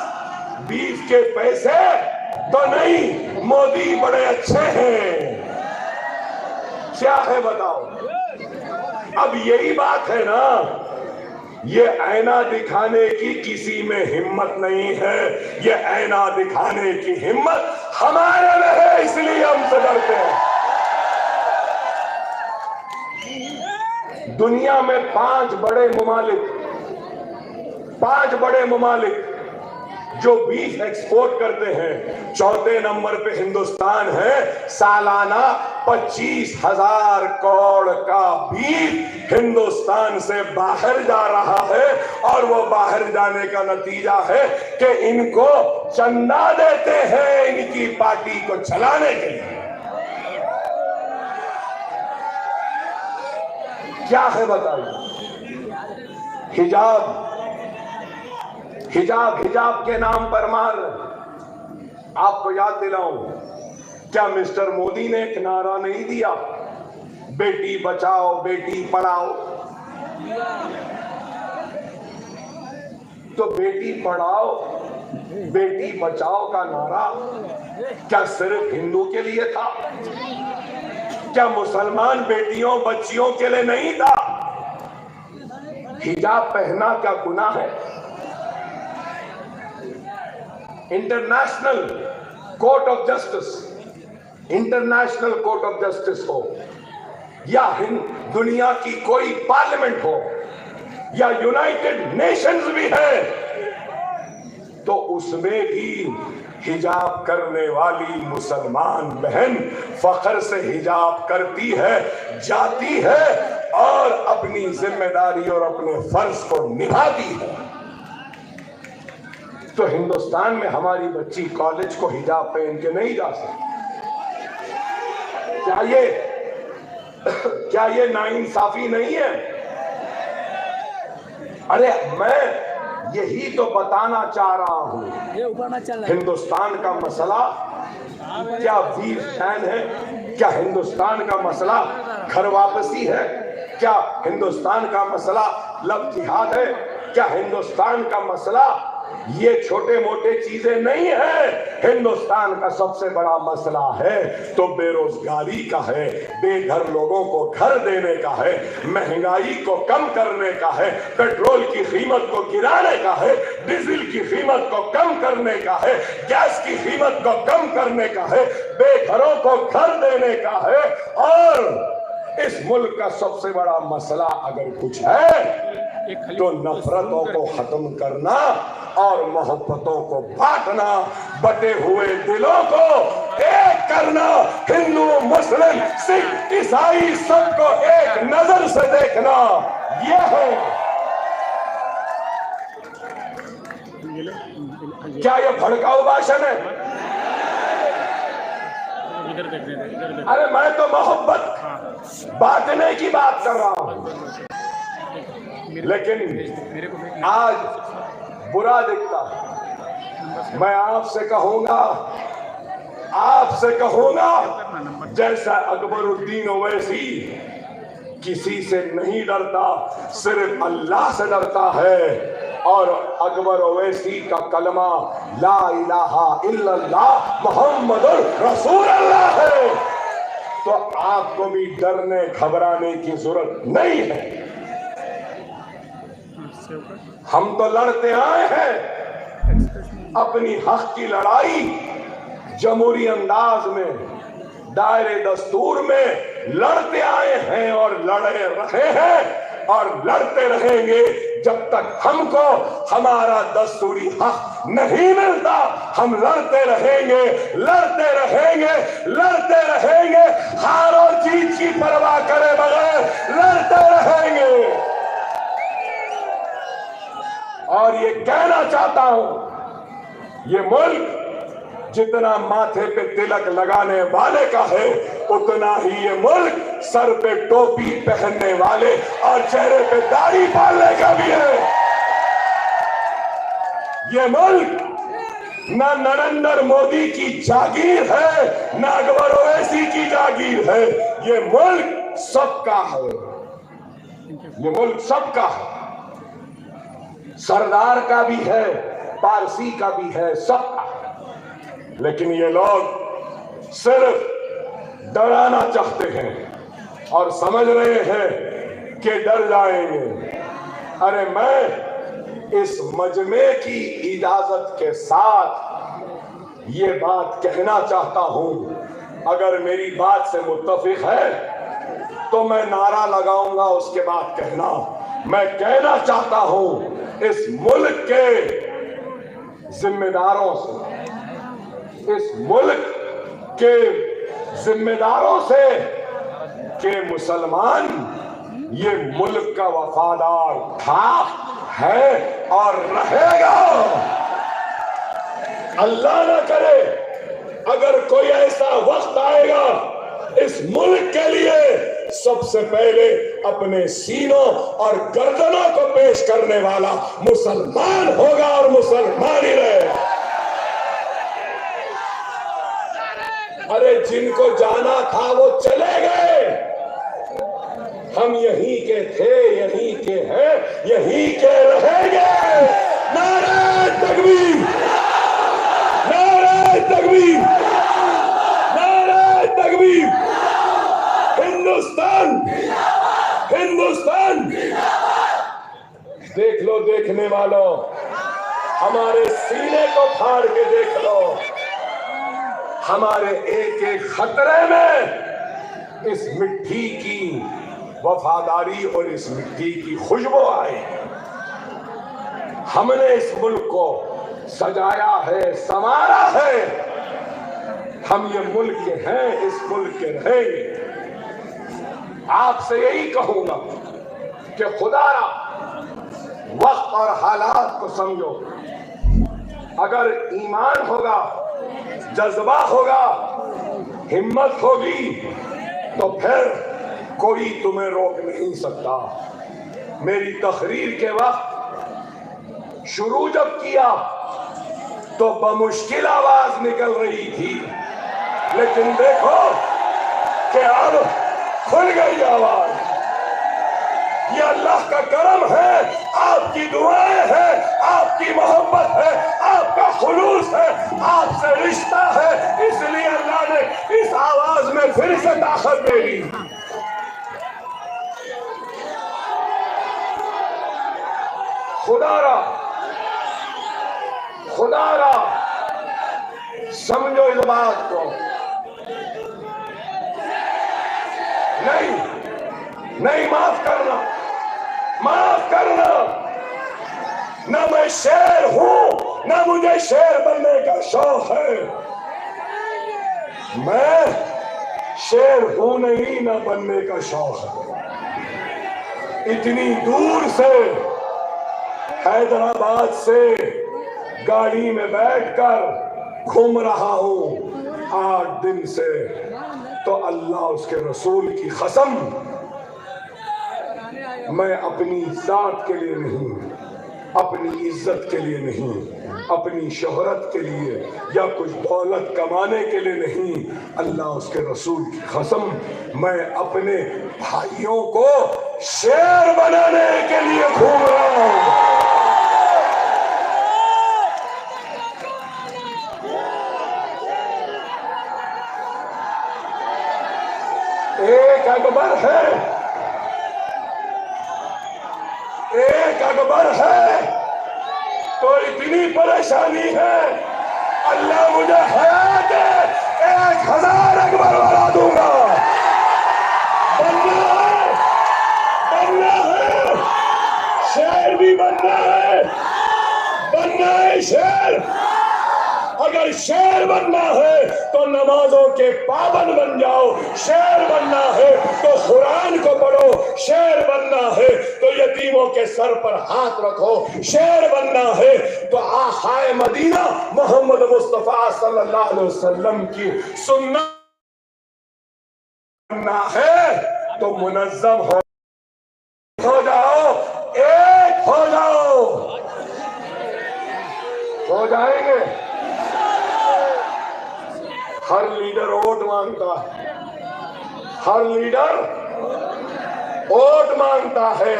बीफ के पैसे तो नहीं, मोदी बड़े अच्छे हैं। क्या है बताओ? अब यही बात है ना, ये ऐना दिखाने की किसी में हिम्मत नहीं है, ये ऐना दिखाने की हिम्मत हमारे में है, इसलिए हमसे डरते हैं। दुनिया में पांच बड़े ममालिक जो बीफ एक्सपोर्ट करते हैं, चौथे नंबर पे हिंदुस्तान है। सालाना 25,000 करोड़ का बीफ हिंदुस्तान से बाहर जा रहा है, और वो बाहर जाने का नतीजा है कि इनको चंदा देते हैं इनकी पार्टी को चलाने के लिए। क्या है बताइए? हिजाब के नाम पर मार। आपको याद दिलाऊं, क्या मिस्टर मोदी ने एक नारा नहीं दिया, बेटी बचाओ बेटी पढ़ाओ? तो बेटी पढ़ाओ बेटी बचाओ का नारा क्या सिर्फ हिंदू के लिए था? क्या मुसलमान बेटियों बच्चियों के लिए नहीं था? हिजाब पहनना क्या गुनाह है? इंटरनेशनल कोर्ट ऑफ जस्टिस हो, या दुनिया की कोई पार्लियामेंट हो, या यूनाइटेड नेशंस भी है, तो उसमें भी हिजाब करने वाली मुसलमान बहन फख्र से हिजाब करती है, जाती है और अपनी जिम्मेदारी और अपने फर्ज को निभाती है। तो हिंदुस्तान में हमारी बच्ची कॉलेज को हिजाब पहन के नहीं जा सकती। क्या ये नाइंसाफी नहीं है? अरे मैं यही तो बताना चाह रहा हूं। हिंदुस्तान का मसला क्या वीर शैन है? क्या हिंदुस्तान का मसला घर वापसी है? क्या हिंदुस्तान का मसला लव जिहाद है? क्या हिंदुस्तान का मसला ये छोटे मोटे चीजें नहीं है? हिंदुस्तान का सबसे बड़ा मसला है तो बेरोजगारी का है, बेघर लोगों को घर देने का है, महंगाई को कम करने का है, पेट्रोल की कीमत को गिराने का है, डीजल की कीमत को कम करने का है, गैस की कीमत को कम करने का है, बेघरों को घर देने का है। और इस मुल्क का सबसे बड़ा मसला अगर कुछ है तो नफरतों को खत्म करना और मोहब्बतों को बांटना, बटे हुए दिलों को एक करना, हिंदू मुस्लिम सिख ईसाई सबको एक नजर से देखना, यह है। क्या यह भड़काऊ भाषण है? अरे मैं तो मोहब्बत बांटने की बात कर रहा हूं, लेकिन आज बुरा दिखता है। मैं आपसे कहूंगा जैसा अकबरुद्दीन ओवैसी किसी से नहीं डरता, सिर्फ अल्लाह से डरता है। और अकबर ओवैसी का कलमा ला इलाहा इल्लल्लाह मुहम्मदुर रसूलुल्लाह है। तो आपको भी डरने घबराने की जरूरत नहीं है। हम तो लड़ते आए हैं अपनी हक की लड़ाई, जमहूरी अंदाज में, दायरे दस्तूर में लड़ते आए हैं और लड़े रहे हैं और लड़ते रहेंगे जब तक हमको हमारा दस्तूरी हक नहीं मिलता। हम लड़ते रहेंगे, लड़ते रहेंगे, लड़ते रहेंगे, हार और जीत की परवाह करे बगैर लड़ते रहेंगे। और ये कहना चाहता हूं, ये मुल्क जितना माथे पे तिलक लगाने वाले का है, उतना ही ये मुल्क सर पे टोपी पहनने वाले और चेहरे पे दाढ़ी पालने का भी है। ये मुल्क ना नरेंद्र मोदी की जागीर है, ना अकबर ओवैसी की जागीर है। ये मुल्क सबका है, ये मुल्क सबका है। सरदार का भी है, पारसी का भी है, सबका। लेकिन ये लोग सिर्फ डराना चाहते हैं और समझ रहे हैं कि डर जाएंगे। अरे मैं इस मजमे की इजाजत के साथ ये बात कहना चाहता हूं, अगर मेरी बात से मुत्तफिक है तो मैं नारा लगाऊंगा, उसके बाद कहना। मैं कहना चाहता हूं इस मुल्क के जिम्मेदारों से, इस मुल्क के जिम्मेदारों से कि मुसलमान ये मुल्क का वफादार था, है और रहेगा। अल्लाह ना करे अगर कोई ऐसा वक्त आएगा, इस मुल्क के लिए सबसे पहले अपने सीनों और गर्दनों को पेश करने वाला मुसलमान होगा और मुसलमान ही रहेगा। अरे जिनको जाना था वो चले गए, हम यहीं के थे, यहीं के हैं, यहीं के रहेंगे। नारे तकबीर, नारे तकबीर, नारे तकबीर। हिंदुस्तान, हिंदुस्तान। देख लो देखने वालों, हमारे सीने को फाड़ के देख लो, हमारे एक एक खतरे में इस मिट्टी की वफादारी और इस मिट्टी की खुशबू आई। हमने इस मुल्क को सजाया है, संवारा है। हम ये मुल्क के हैं, इस मुल्क के रहेंगे। आपसे यही कहूंगा कि खुदारा वक्त और हालात को समझो। अगर ईमान होगा, जज्बा होगा, हिम्मत होगी, तो फिर कोई तुम्हें रोक नहीं सकता। मेरी तकरीर के वक्त शुरू जब किया तो बमुश्किल आवाज निकल रही थी, लेकिन देखो कि अब खुल गई आवाज। ये अल्लाह का करम है, आपकी दुआएं हैं, आपकी मोहब्बत है, आपका खुलूस है, आपसे रिश्ता है, इसलिए अल्लाह ने इस आवाज में फिर से ताकत दे दी। खुदारा, खुदारा समझो इस बात को। नहीं, नहीं, माफ करना, माफ करना। न मैं शेर हूं, न मुझे शेर बनने का शौक है। मैं शेर हूं नहीं, न बनने का शौक है। इतनी दूर से हैदराबाद से गाड़ी में बैठकर घूम रहा हूं 8 दिन से, तो अल्लाह उसके रसूल की कसम, मैं अपनी जात के लिए नहीं, अपनी इज्जत के लिए नहीं, अपनी शोहरत के लिए या कुछ दौलत कमाने के लिए नहीं, अल्लाह उसके रसूल की कसम, मैं अपने भाइयों को शेर बनाने के लिए घूम रहा हूं। एक अकबर है, एक अकबर है, तो इतनी परेशानी है, अल्लाह मुझे हयात 1000 अकबर बना दूंगा। बनना है, बनना है, शेर भी बनना है, बनना है शेर। अगर शेर बनना है तो नमाजों के पाबंद बन जाओ, शेर बनना है तो कुरान को पढ़ो, शेर बनना है तो यतीमों के सर पर हाथ रखो, शेर बनना है तो आखाए मदीना मोहम्मद मुस्तफा सल्लल्लाहु अलैहि वसल्लम की सुन्नत बनना है तो मुनज्जम हो जाओ, एक हो जाओ, हो जाएंगे। हर लीडर वोट मांगता है, हर लीडर वोट मांगता है,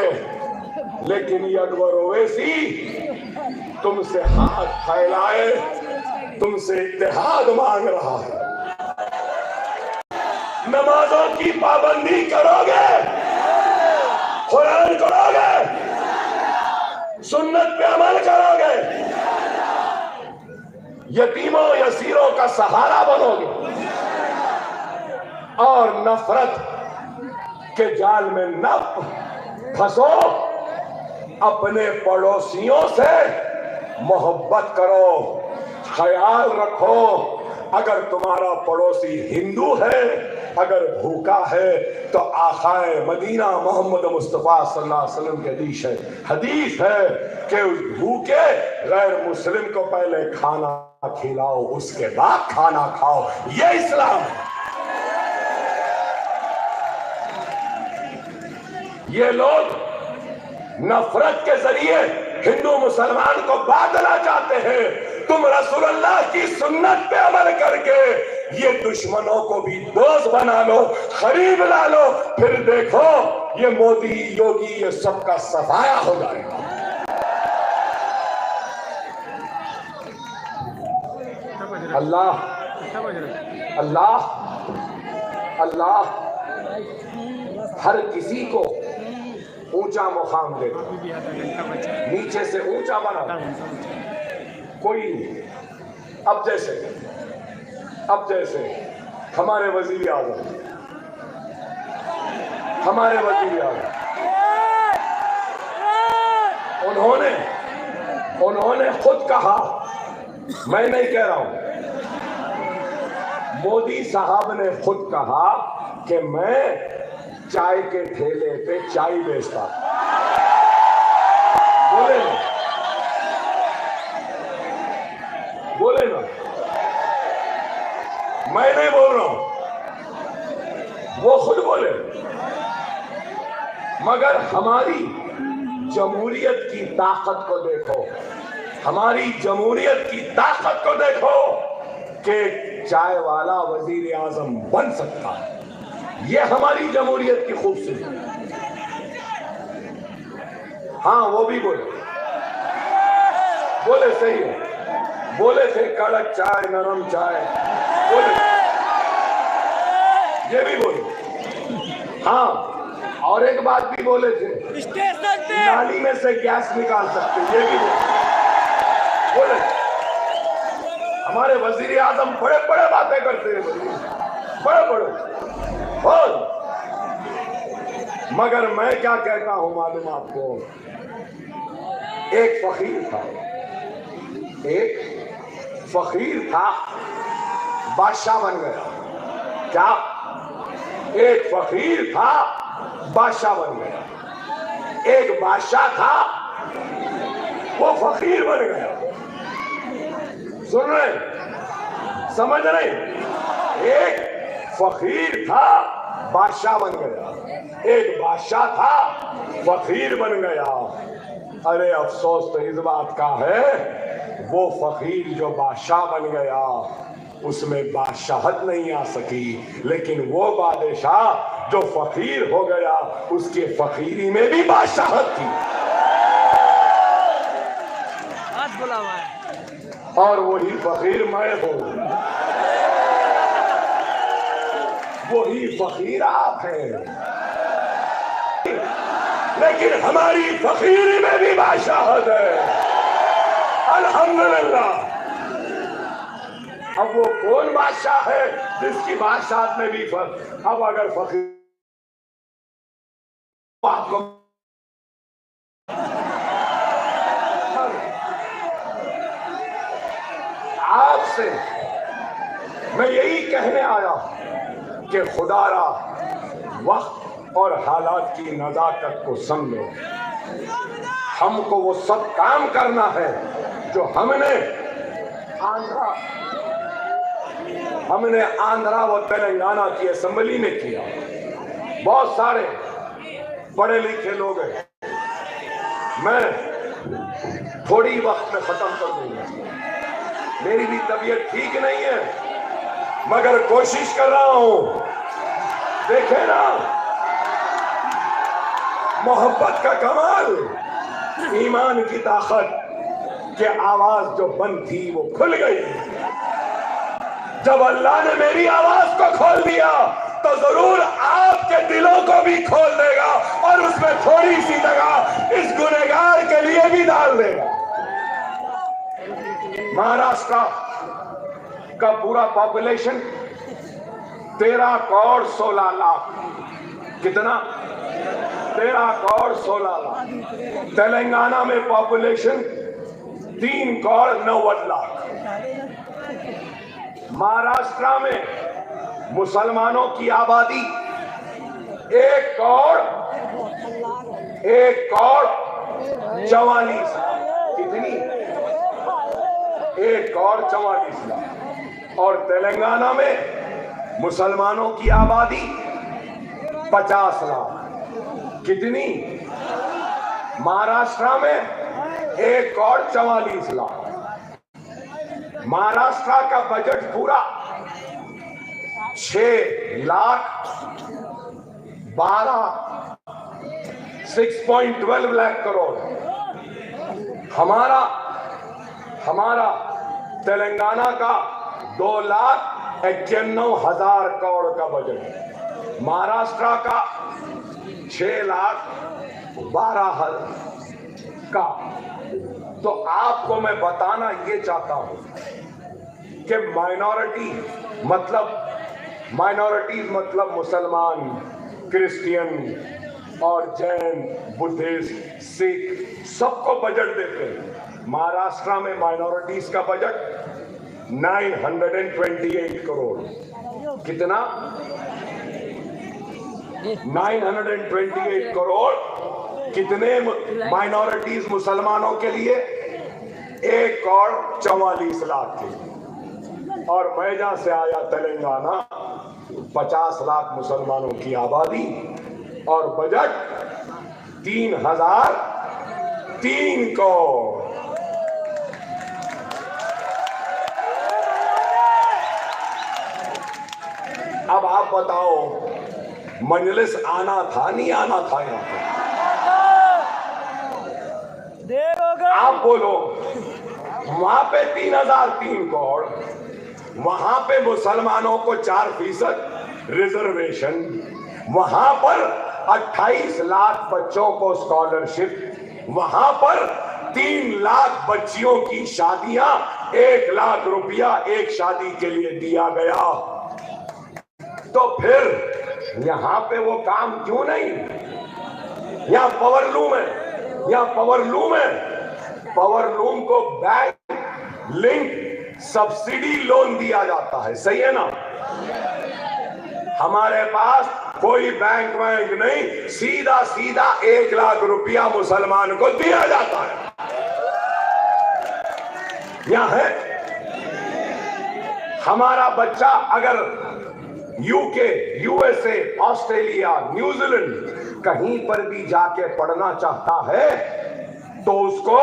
लेकिन ये अकबर ओवैसी तुमसे हाथ फैलाए, तुमसे इत्तेहाद मांग रहा है। नमाजों की पाबंदी करोगे, कुरान करोगे, सुन्नत पे अमल करोगे, यतीमों यसीरों का सहारा बनोगे और नफरत के जाल में न फंसो, अपने पड़ोसियों से मोहब्बत करो। ख्याल रखो, अगर तुम्हारा पड़ोसी हिंदू है, अगर भूखा है, तो आखाए मदीना मोहम्मद मुस्तफ़ा सल्लल्लाहु अलैहि वसल्लम की हदीस है कि उस भूखे गैर मुस्लिम को पहले खाना खिलाओ, उसके बाद खाना खाओ। ये इस्लाम है। ये लोग नफरत के जरिए हिंदू मुसलमान को बांटना चाहते हैं। तुम रसूलुल्लाह की सुन्नत पे अमल करके ये दुश्मनों को भी दोस्त बना लो, करीब ला लो, फिर देखो ये मोदी योगी ये सबका सफाया हो जाएगा। अल्लाह अल्लाह अल्लाह हर किसी को ऊंचा मुकाम देता, नीचे से ऊंचा बना कोई। अब जैसे हमारे वजीर आजम उन्होंने खुद कहा, मैं नहीं कह रहा हूं, मोदी साहब ने खुद कहा कि मैं चाय के ठेले पे चाय बेचता। बोले ना, मैं नहीं बोल रहा हूं, वो खुद बोले। मगर हमारी जमहूरियत की ताकत को देखो, हमारी जमहूरियत की ताकत को देखो कि चाय वाला वजीर आजम बन सकता है। ये हमारी जमहूरियत की खूबसूरती। हाँ, वो भी बोले सही है, बोले थे कड़क चाय नरम चाय, बोले, ये भी बोले। हाँ, और एक बात भी बोले थे, नाली में से गैस निकाल सकते, ये भी बोले। हमारे वजीर आजम बड़े बड़े बातें करते हैं, बड़े और मगर मैं क्या कहता हूं मालूम आपको, एक फकीर था बादशाह बन गया। क्या? एक फकीर था बादशाह बन गया। एक बादशाह था वो फकीर बन गया। सुन रहे, समझ रहे? एक फकीर था बादशाह बन गया, एक बादशाह था फकीर बन गया। अरे अफसोस तो इस बात का है, वो फकीर जो बादशाह बन गया उसमें बादशाहत नहीं आ सकी, लेकिन वो बादशाह जो फकीर हो गया उसके फकीरी में भी बादशाहत थी। और वही फकीर मैं हूं, वही फकीर आप हैं, लेकिन हमारी फकीरी में भी बादशाहत है। अल्हम्दुलिल्लाह। अब वो कौन बादशाह है जिसकी बादशाहत में भी फर्क? अब अगर फकीर आपको आपसे मैं यही कहने आया कि खुदारा वक्त और हालात की नजाकत को समझो। हमको वो सब काम करना है जो हमने आंध्रा व तेलंगाना की असेंबली में किया। बहुत सारे पढ़े लिखे लोग हैं, मैं थोड़ी वक्त में खत्म कर दूंगा। मेरी भी तबीयत ठीक नहीं है मगर कोशिश कर रहा हूं। देखे ना मोहब्बत का कमाल, ईमान की ताकत के आवाज जो बंद थी वो खुल गई। जब अल्लाह ने मेरी आवाज को खोल दिया तो जरूर आपके दिलों को भी खोल देगा और उसमें थोड़ी सी जगह इस गुनहगार के लिए भी डाल देगा। महाराष्ट्र का पूरा पॉपुलेशन 13 करोड़ 16 लाख। कितना? 13 करोड़ 16 लाख। तेलंगाना में पॉपुलेशन 3 करोड़ 90 लाख। महाराष्ट्र में मुसलमानों की आबादी 1 करोड़ 44 लाख। कितनी? 1 करोड़ 44 लाख। और तेलंगाना में मुसलमानों की आबादी 50 लाख। कितनी? महाराष्ट्र में 1 करोड़ 44 लाख। महाराष्ट्र का बजट पूरा 6.12 लाख करोड़। हमारा तेलंगाना का 2,91,000 करोड़ का बजट। महाराष्ट्र का 6,12,000 का। तो आपको मैं बताना ये चाहता हूं कि माइनॉरिटीज मतलब मुसलमान, क्रिश्चियन और जैन, बुद्धिस्ट, सिख सबको बजट देते हैं। महाराष्ट्र में माइनॉरिटीज का बजट 928 करोड़। कितना? 928 करोड़। कितने माइनॉरिटीज मुसलमानों के लिए? 1 करोड़ 44 लाख थे। और मैं जहां से आया तेलंगाना, 50 लाख मुसलमानों की आबादी और बजट 3,003 करोड़। अब आप बताओ, मजलिस आना था नहीं आना था यहाँ पे? आप बोलो। वहां पे 3,003 करोड़, वहां पे मुसलमानों को 4% रिजर्वेशन, वहां पर 28 लाख बच्चों को स्कॉलरशिप, वहां पर 3 लाख बच्चियों की शादियां 1 लाख रुपया एक शादी के लिए दिया गया। तो फिर यहां पे वो काम क्यों नहीं? यहां पावरलूम है, पावरलूम को बैंक लिंक सब्सिडी लोन दिया जाता है। सही है ना? हमारे पास कोई बैंक नहीं, सीधा 1 लाख रुपया मुसलमान को दिया जाता है। यहां है हमारा बच्चा अगर यूके, यूएसए, ऑस्ट्रेलिया, न्यूजीलैंड कहीं पर भी जाके पढ़ना चाहता है तो उसको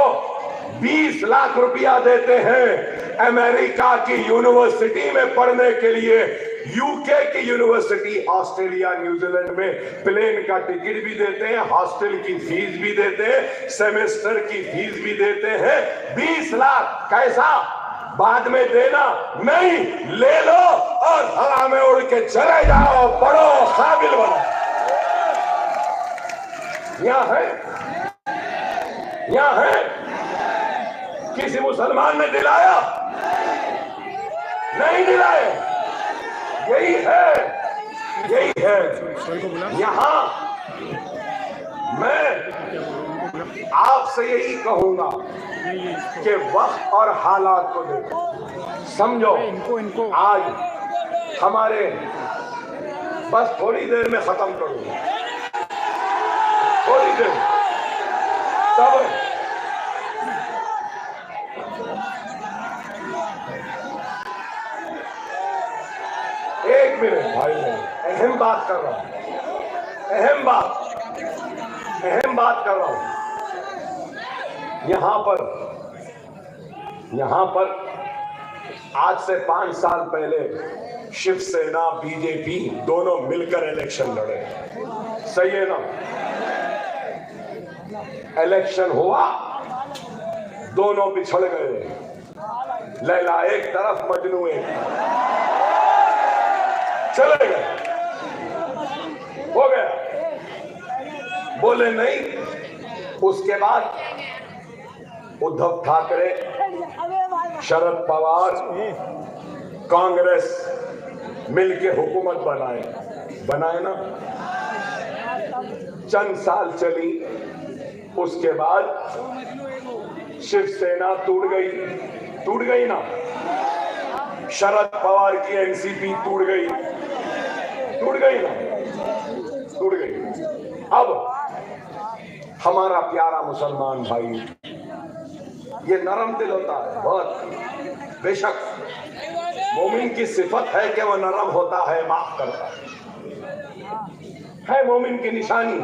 20 लाख रुपया देते हैं। अमेरिका की यूनिवर्सिटी में पढ़ने के लिए, यूके की यूनिवर्सिटी, ऑस्ट्रेलिया, न्यूजीलैंड में प्लेन का टिकट भी देते हैं, हॉस्टल की फीस भी देते हैं, सेमेस्टर की फीस भी देते हैं। 20 लाख कैसा? बाद में देना नहीं, ले लो और हवा में उड़ के चले जाओ, पढ़ो, काबिल बनो। यहां है किसी मुसलमान ने दिलाया? नहीं दिलाए। यही है। यहां मैं आपसे यही कहूंगा कि वक्त और हालात को देखो, समझो। आज हमारे, बस थोड़ी देर में खत्म करूंगा, थोड़ी देर सब। एक मिनट भाई, मैं अहम बात कर रहा हूं, अहम बात कर रहा हूं। यहां पर आज से 5 साल पहले शिवसेना, बीजेपी दोनों मिलकर इलेक्शन लड़े। सही है ना? इलेक्शन हुआ, दोनों बिछड़ गए। लैला एक तरफ, मजनू एक तरफ, चले गए। हो गया, बोले नहीं। उसके बाद उद्धव ठाकरे, शरद पवार, कांग्रेस मिलके हुकूमत बनाए ना। चंद साल चली, उसके बाद शिवसेना टूट गई ना। शरद पवार की एनसीपी टूट गई ना। अब हमारा प्यारा मुसलमान भाई, ये नरम दिल होता है बहुत। बेशक मोमिन की सिफत है कि वो नरम होता है, माफ करता है मोमिन की निशानी।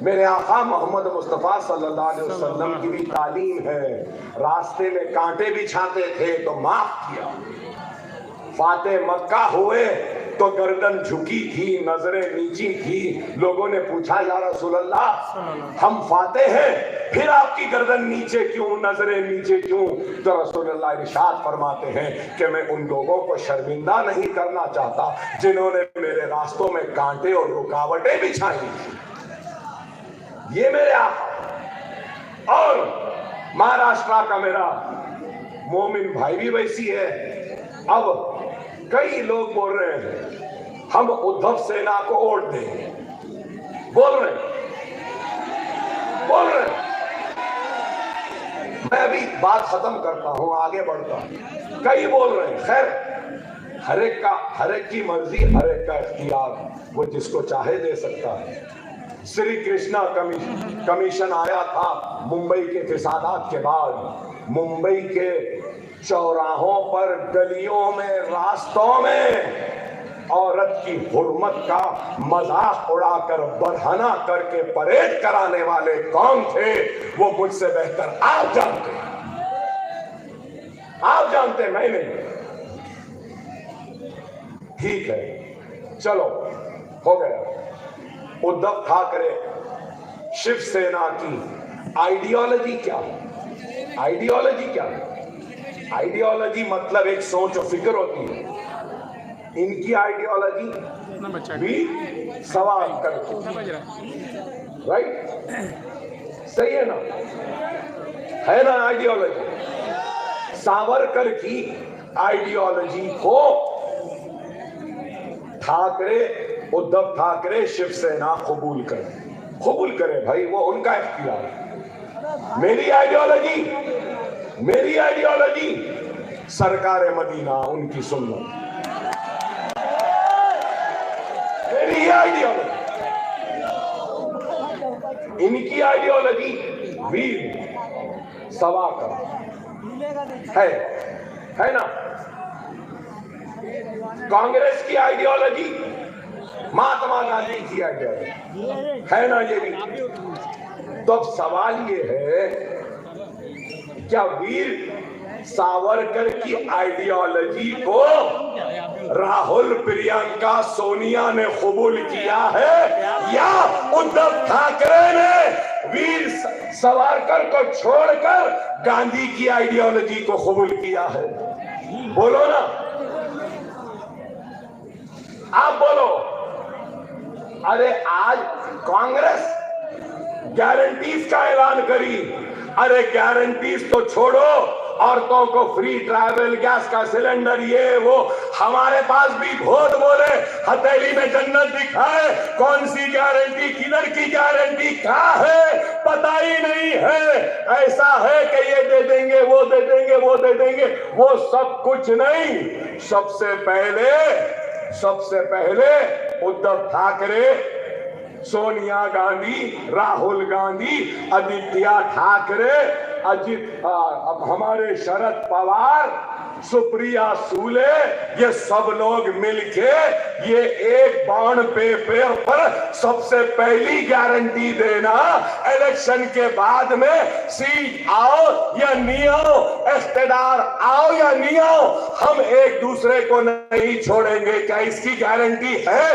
मेरे आका मोहम्मद मुस्तफा सल्लल्लाहु अलैहि वसल्लम की भी तालीम है। रास्ते में कांटे बिछाते थे तो माफ किया। फाते मक्का हुए तो गर्दन झुकी थी, नजरें नीची थी। लोगों ने पूछा, या रसूल अल्लाह, हम फाते हैं, फिर आपकी गर्दन नीचे क्यों, नजरें नीचे क्यों? तो रसूल अल्लाह इरशाद फरमाते हैं कि मैं उन लोगों को शर्मिंदा नहीं करना चाहता जिन्होंने मेरे रास्तों में कांटे और रुकावटें बिछाई। ये मेरे आका। और महाराष्ट्र का मेरा मोमिन भाई भी वैसी है। अब कई लोग बोल रहे हैं हम उद्धव सेना को वोट देंगे, बोल रहे मैं अभी बात खत्म करता हूं, आगे बढ़ता हूं। कई बोल रहे हैं, खैर हर एक की मर्जी, हर एक का इख्तियार, वो जिसको चाहे दे सकता है। श्री कृष्णा कमीशन आया था मुंबई के फिसादात के बाद। मुंबई के चौराहों पर, गलियों में, रास्तों में औरत की हुर्मत का मजाक उड़ाकर, बरहना करके परेड कराने वाले कौन थे? वो मुझसे बेहतर आप जानते, मैं नहीं। ठीक है, चलो हो गया। उद्धव ठाकरे, शिवसेना की आइडियोलॉजी क्या है? आइडियोलॉजी मतलब एक सोच और फिक्र होती है। इनकी आइडियोलॉजी भी सवाल करती है, राइट? सही है ना आइडियोलॉजी? सावरकर की आइडियोलॉजी को उद्धव ठाकरे शिवसेना कबूल करे भाई, वो उनका इख्तियार है। मेरी आइडियोलॉजी सरकार मदीना, उनकी सुन्नत। मेरी आइडियोलॉजी, इनकी आइडियोलॉजी वीर सवाकर है ना। कांग्रेस की आइडियोलॉजी महात्मा गांधी की आइडियोलॉजी है ना, ये भी। तो अब सवाल ये है, क्या वीर सावरकर की आइडियोलॉजी को राहुल, प्रियंका, सोनिया ने कबूल किया है, या उद्धव ठाकरे ने वीर सावरकर को छोड़कर गांधी की आइडियोलॉजी को कबूल किया है? बोलो ना, आप बोलो। अरे आज कांग्रेस गारंटीज का ऐलान करी। अरे गारंटीज तो छोड़ो, औरतों को फ्री ट्रैवल, गैस का सिलेंडर, ये वो। हमारे पास भी बहुत बोले, हथेली में जन्नत दिखाए। कौन सी गारंटी, किधर की गारंटी, क्या है पता ही नहीं है। ऐसा है कि ये दे देंगे, वो दे देंगे, वो दे देंगे, वो सब कुछ नहीं। सबसे पहले उद्धव ठाकरे, सोनिया गांधी, राहुल गांधी, आदित्य ठाकरे, अब हमारे शरद पवार, सुप्रिया सूले, ये सब लोग मिलके ये एक बॉन्ड पेपर पर सबसे पहली गारंटी देना, इलेक्शन के बाद में सीट आओ या नहीं आओ, इख्तियार आओ या नहीं आओ, हम एक दूसरे को नहीं छोड़ेंगे। क्या इसकी गारंटी है?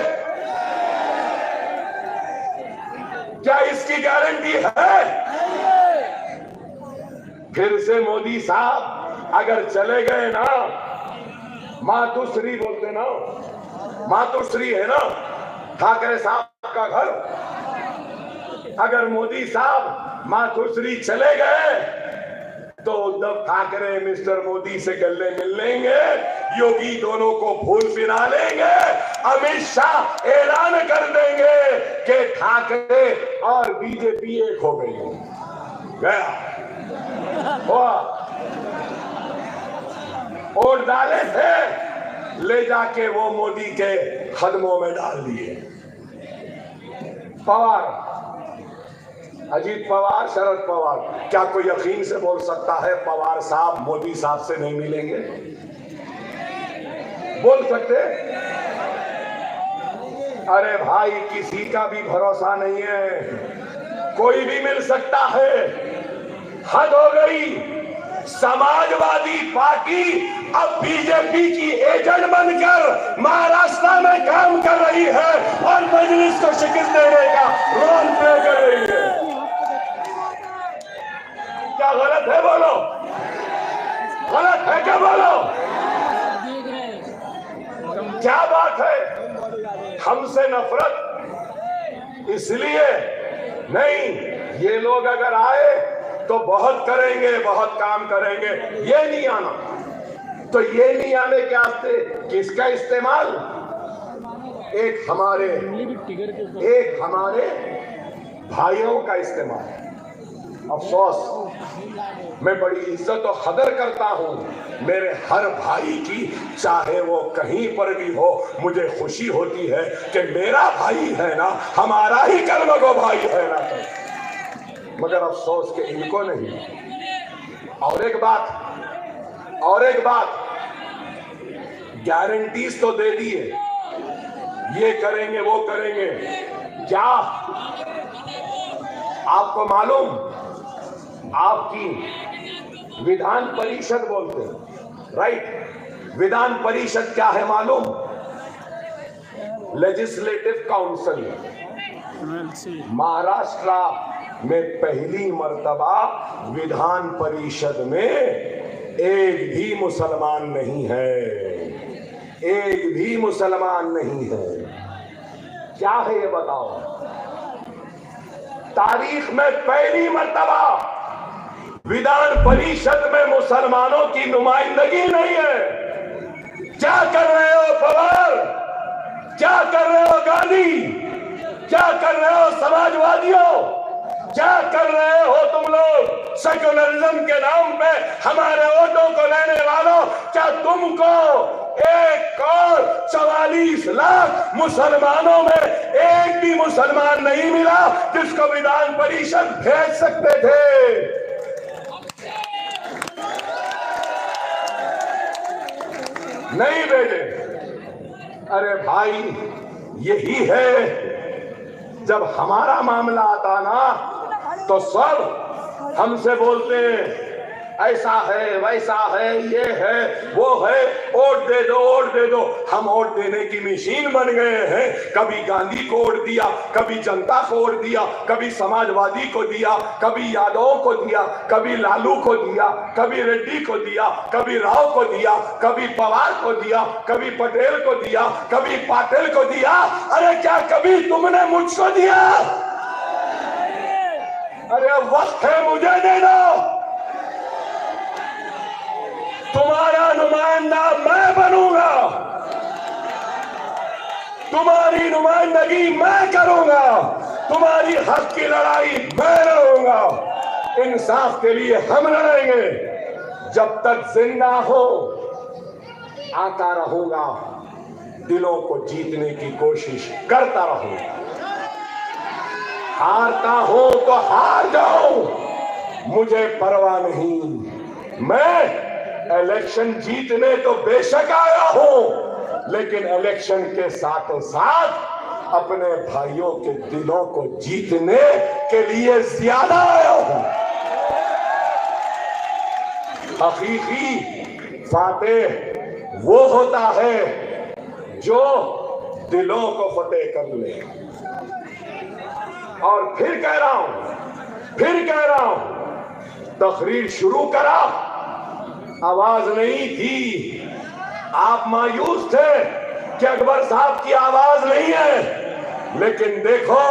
क्या इसकी गारंटी है? फिर से मोदी साहब अगर चले गए ना, मातुश्री बोलते ना, मातुश्री है ना ठाकरे साहब। का घर। अगर मोदी साहब मातोश्री चले गए तो उद्धव ठाकरे मिस्टर मोदी से गले मिल लेंगे, योगी दोनों को फूल पिला लेंगे, अमित शाह ऐलान कर देंगे कि ठाकरे और बीजेपी एक हो गई। गया हुआ, वोट डाले थे, ले जाके वो मोदी के कदमों में डाल दिए। पवार, अजीत पवार, शरद पवार, क्या कोई यकीन से बोल सकता है पवार साहब मोदी साहब से नहीं मिलेंगे? बोल सकते? अरे भाई, किसी का भी भरोसा नहीं है, कोई भी मिल सकता है। हद हो गई। समाजवादी पार्टी अब बीजेपी की एजेंट बनकर महाराष्ट्र में काम कर रही है और मजलिस को शिकस्त देने का रोल प्ले कर रही है। क्या गलत है? बोलो, गलत है क्या? बोलो, क्या बात है? हमसे नफरत इसलिए नहीं, ये लोग अगर आए तो बहुत करेंगे, बहुत काम करेंगे, ये नहीं आना। तो ये नहीं आने के वास्ते किसका इस्तेमाल? एक हमारे भाइयों का इस्तेमाल। अफसोस, मैं बड़ी इज्जत और कदर करता हूं मेरे हर भाई की, चाहे वो कहीं पर भी हो। मुझे खुशी होती है कि मेरा भाई है ना, हमारा ही कर्म को भाई है ना, मगर अफसोस कि इनको नहीं। और एक बात, गारंटीज तो दे दिए, ये करेंगे वो करेंगे। क्या आपको मालूम? आपकी विधान परिषद बोलते हैं, राइट? विधान परिषद क्या है मालूम? Legislative council. महाराष्ट्र में पहली मर्तबा विधान परिषद में एक भी मुसलमान नहीं है, एक भी मुसलमान नहीं है। क्या है ये बताओ? तारीख में पहली मर्तबा विधान परिषद में मुसलमानों की नुमाइंदगी नहीं है। क्या कर रहे हो पवार? क्या कर रहे हो गांधी? क्या कर रहे हो समाजवादियों? क्या कर रहे हो तुम लोग सेक्युलरिज्म के नाम पे हमारे वोटों को लेने वालों? क्या तुमको 1,44 लाख मुसलमानों में एक भी मुसलमान नहीं मिला जिसको विधान परिषद भेज सकते थे? नहीं भेजे। अरे भाई, यही है, जब हमारा मामला आता ना तो सब हमसे बोलते हैं ऐसा है, वैसा है, ये है, वो है, वोट दे दो, वोट दे दो। हम वोट देने की मशीन बन गए हैं। कभी गांधी को वोट दिया, कभी जनता को वोट दिया, कभी समाजवादी को दिया, कभी यादवों को दिया, कभी लालू को दिया, कभी रेड्डी को दिया, कभी राव को दिया, कभी पवार को दिया, कभी पटेल को दिया, कभी पाटिल को दिया। अरे क्या कभी तुमने मुझको दिया? अरे वक्त है, मुझे दे दो। तुम्हारा नुमाइंदा मैं बनूंगा, तुम्हारी नुमाइंदगी मैं करूंगा, तुम्हारी हक की लड़ाई मैं लड़ूंगा। इंसाफ के लिए हम लड़ेंगे। जब तक जिंदा हो आता रहूंगा, दिलों को जीतने की कोशिश करता रहूंगा। हारता हूं तो हार जाओ, मुझे परवाह नहीं। मैं इलेक्शन जीतने तो बेशक आया हूं, लेकिन इलेक्शन के साथ साथ अपने भाइयों के दिलों को जीतने के लिए ज्यादा आया हूं। हकीकी फातेह वो होता है जो दिलों को फतेह कर ले। और फिर कह रहा हूं, तकरीर शुरू करा, आवाज नहीं थी। आप मायूस थे कि अकबर साहब की आवाज नहीं है। लेकिन देखो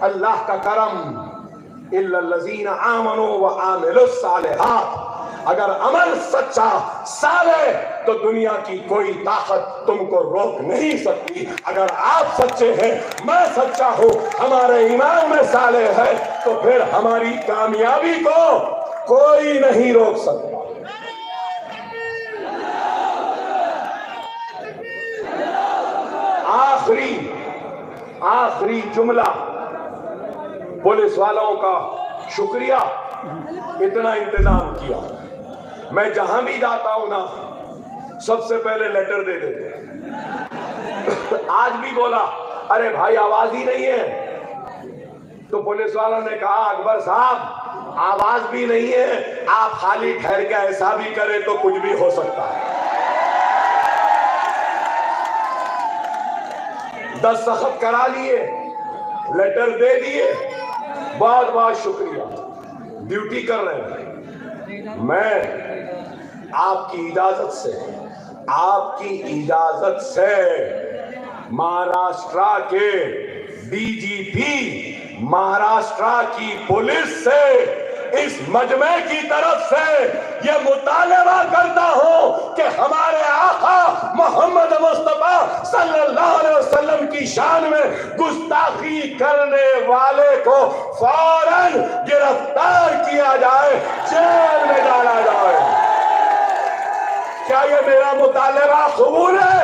अल्लाह का करम, इल्लल्लज़ीना आमनू व आमिलुस सालिहात, अगर अमल सच्चा साले तो दुनिया की कोई ताकत तुमको रोक नहीं सकती। अगर आप सच्चे हैं, मैं सच्चा हूं, हमारे ईमान में साले है, तो फिर हमारी कामयाबी को कोई नहीं रोक सकता। आखिरी जुमला, पुलिस वालों का शुक्रिया, इतना इंतजाम किया। मैं जहां भी जाता हूं ना, सबसे पहले लेटर दे देते हैं। आज भी बोला, अरे भाई आवाज ही नहीं है, तो पुलिस वालों ने कहा अकबर साहब आवाज भी नहीं है, आप खाली ठहर के ऐसा भी करें तो कुछ भी हो सकता है। दस्तखत करा लिए, लेटर दे दिए, बहुत बहुत शुक्रिया, ड्यूटी कर रहे हैं। मैं आपकी इजाजत से महाराष्ट्र के डीजीपी, महाराष्ट्र की पुलिस से, इस मजमे की तरफ से यह मुतालबा करता हूं कि हमारे आका मोहम्मद मुस्तफा सल्लल्लाहु अलैहि वसल्लम की शान में गुस्ताखी करने वाले को फौरन गिरफ्तार किया जाए, जेल में डाला जाए। क्या यह मेरा मुतालबा कबूल है?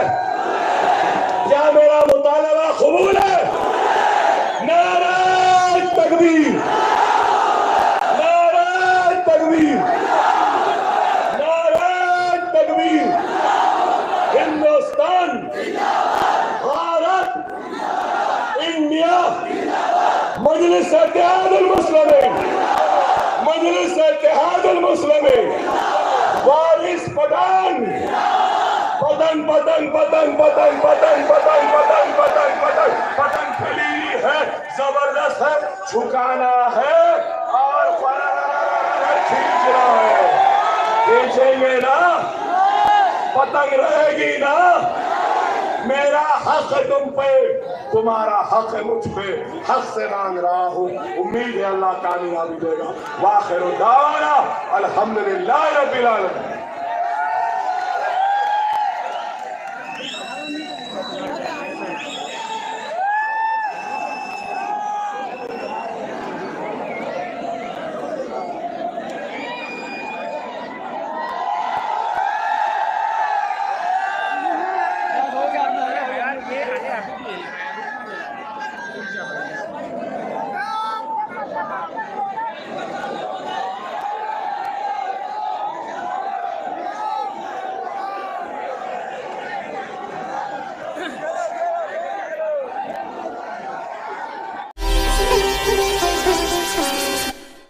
क्या मेरा मुतालबा कबूल है? नारे तकबीर, नारे तकबीर, नारे तकबीर। हिंदुस्तान, भारत, इंडिया, मजलिस इत्तेहादुल मुस्लिमीन, मजलिस इत्तेहादुल मुस्लिमीन, वारिस पठान, पतंग पतंग पतंग पतंग पतंग पतंग पतंग पतंग पतंग पतंग फैली है, जबरदस्त है, झुकाना है और खींचना है। खींचेंगे ना, पतंग रहेगी ना। मेरा हक है तुम पे, तुम्हारा हक है मुझ पे, हक से मांग रहा हूँ, उम्मीद है अल्लाह कामयाबी देगा। वाखिर दावाना अल्हम्दुलिल्लाह रब्बिल आलमीन।